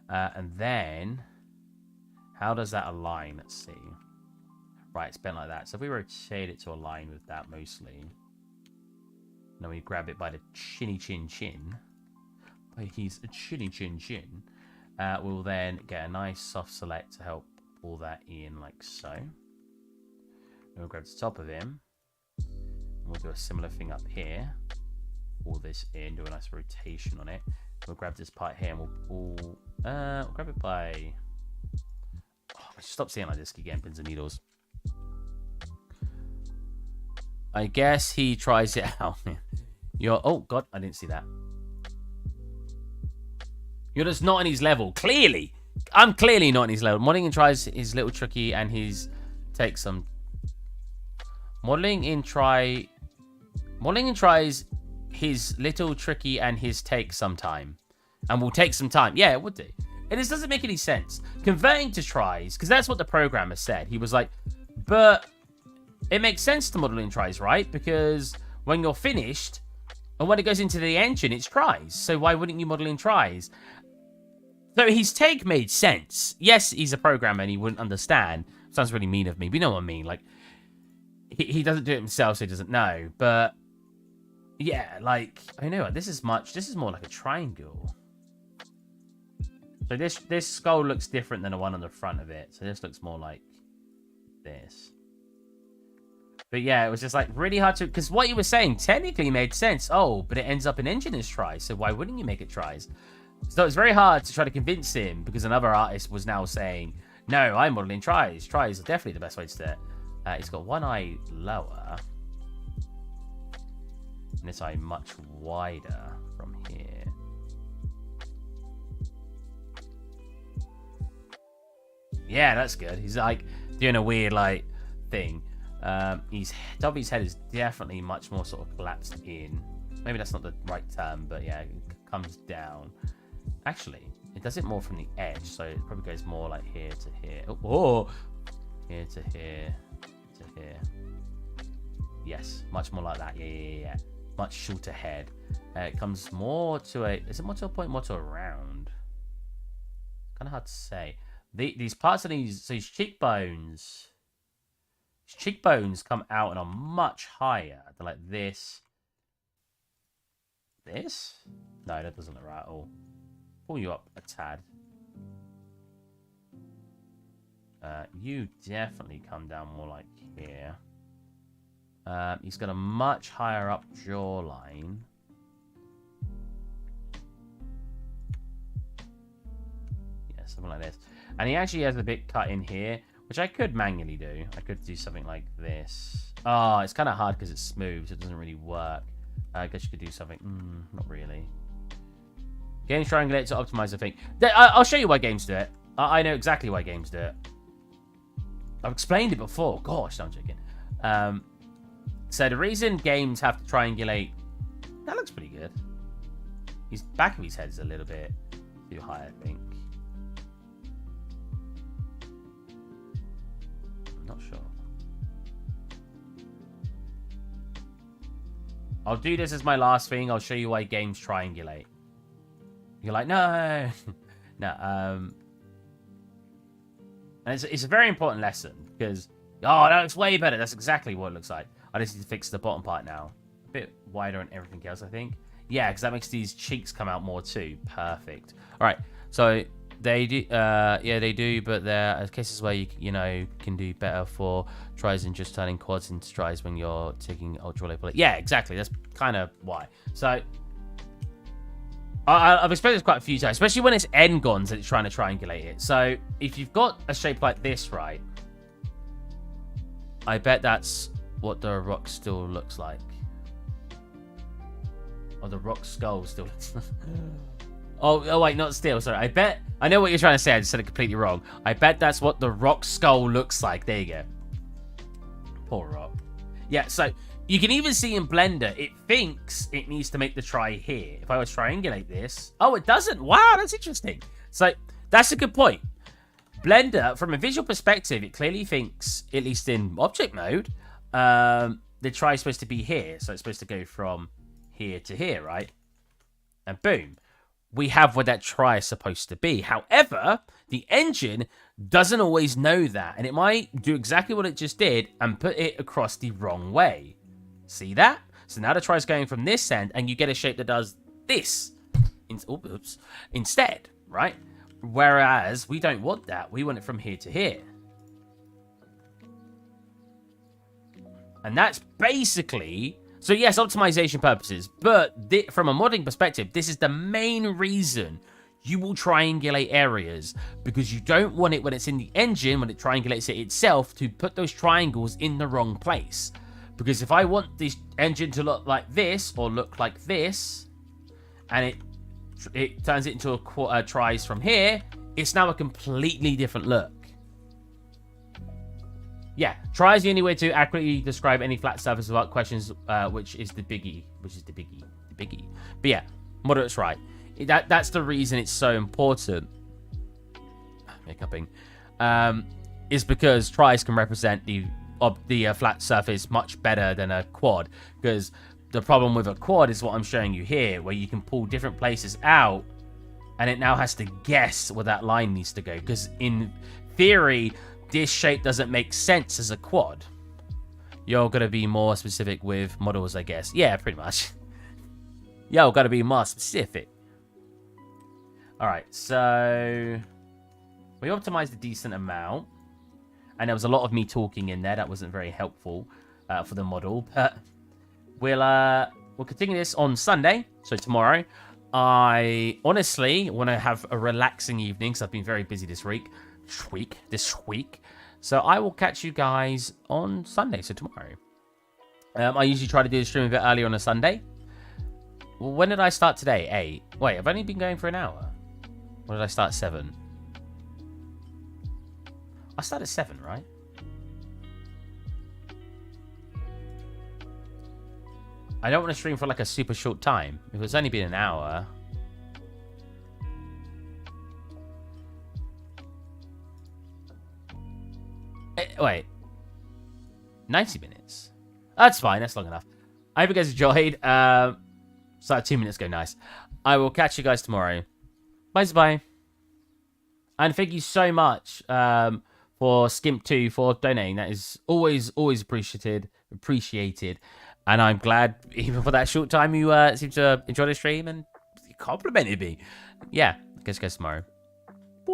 And then, how does that align? Let's see. Right, it's bent like that. So if we rotate it to align with that mostly. Then we grab it by the chinny chin chin. By his chinny chin chin. We'll then get a nice soft select to help pull that in like so. Then we'll grab the top of him. And we'll do a similar thing up here. Pull this in, do a nice rotation on it. We'll grab this part here and we'll pull... we'll grab it by... Oh, I should stop saying like this, keep getting pins and needles. I guess he tries it out. Oh, God, I didn't see that. You're just not on his level. Clearly. I'm clearly not on his level. Modeling in tries is a little tricky and he's takes some... Modeling in tries his little tricky and his take some time. And will take some time. Yeah, it would do. And this doesn't make any sense. Converting to tries, because that's what the programmer said. He was like, but it makes sense to model in tries, right? Because when you're finished, and when it goes into the engine, it's tries. So why wouldn't you model in tries? So his take made sense. Yes, he's a programmer and he wouldn't understand. Sounds really mean of me, but you know what I mean. Like, he doesn't do it himself, so he doesn't know. But, yeah, like, I know what, this is more like a triangle. So this skull looks different than the one on the front of it. So this looks more like this. But yeah, it was just like really hard to... Because what you were saying technically made sense. Oh, but it ends up in engine as tries. So why wouldn't you make it tries? So it's very hard to try to convince him because another artist was now saying, no, I'm modeling tries. Tries are definitely the best way to do it. He's got one eye lower. And this eye much wider from here. Yeah, that's good. He's like doing a weird like thing. Top of his head is definitely much more sort of collapsed in. Maybe that's not the right term, but yeah, it comes down. Actually, it does it more from the edge, so it probably goes more like here to here. Oh, here to here to here. Yes, much more like that. Yeah. Much shorter head. It comes more to a... Is it more to a point, more to a round? Kind of hard to say. These parts of these cheekbones... His cheekbones come out and are much higher. They're like this. This? No, that doesn't look right at all. Pull you up a tad. You definitely come down more like here. He's got a much higher up jawline. Yeah, something like this. And he actually has a bit cut in here, which I could manually do. I could do something like this. Oh, it's kind of hard because it's smooth, so it doesn't really work. I guess you could do something. Not really. Games triangulate to optimize the thing. I'll show you why games do it. I know exactly why games do it. I've explained it before. Gosh, no, I'm joking. So the reason games have to triangulate... That looks pretty good. His back of his head is a little bit too high, I think. I'm not sure. I'll do this as my last thing. I'll show you why games triangulate. You're like, no. No, and it's a very important lesson because, oh, that looks way better. That's exactly what it looks like. I just need to fix the bottom part now. A bit wider and everything else, I think. Yeah, because that makes these cheeks come out more too. Perfect. All right, so they do, yeah, they do, but there are cases where you know, can do better for tries and just turning quads into tries when you're taking ultra low bullet. Yeah, exactly. That's kind of why. So I've explained this quite a few times, especially when it's n-gons and it's trying to triangulate it. So if you've got a shape like this, right, I bet that's what the rock still looks like. Or the rock skull still looks like. Oh, wait, not still. Sorry. I know what you're trying to say. I just said it completely wrong. I bet that's what the rock skull looks like. There you go. Poor rock. Yeah, so you can even see in Blender, it thinks it needs to make the try here. If I was triangulate this... Oh, it doesn't. Wow, that's interesting. So that's a good point. Blender, from a visual perspective, it clearly thinks, at least in object mode, the try is supposed to be here. So it's supposed to go from here to here, right? And boom. We have what that try is supposed to be. However, the engine doesn't always know that. And it might do exactly what it just did and put it across the wrong way. See that? So now the try is going from this end and you get a shape that does this instead, right? Whereas we don't want that. We want it from here to here. And that's basically... So yes, optimization purposes, but from a modding perspective, this is the main reason you will triangulate areas, because you don't want it when it's in the engine, when it triangulates it itself, to put those triangles in the wrong place. Because if I want this engine to look like this, or look like this, and it turns it into a tries from here, it's now a completely different look. Yeah, try is the only way to accurately describe any flat surface without questions, which is the biggie. But yeah, moderate's right. That's the reason it's so important. Hiccuping. Is because tries can represent the flat surface much better than a quad, because the problem with a quad is what I'm showing you here, where you can pull different places out, and it now has to guess where that line needs to go, because in theory, this shape doesn't make sense as a quad. You're going to be more specific with models, I guess. Yeah, pretty much. You're going to be more specific. Alright, so we optimized a decent amount, and there was a lot of me talking in there. That wasn't very helpful for the model, but we'll continue this on Sunday, so tomorrow. I honestly want to have a relaxing evening because I've been very busy this week. So I will catch you guys on Sunday, so tomorrow. I usually try to do the stream a bit earlier on a Sunday. Well, when did I start today? 8. Wait, I've only been going for an hour. Or did I start 7? I started 7, right? I don't want to stream for like a super short time. If it's only been an hour. Wait. 90 minutes. That's fine. That's long enough. I hope you guys enjoyed. Started 2 minutes ago. Nice. I will catch you guys tomorrow. Bye. And thank you so much for Skimp2 for donating. That is always appreciated. And I'm glad, even for that short time, you seem to enjoy the stream and you complimented me. Yeah, I guess tomorrow.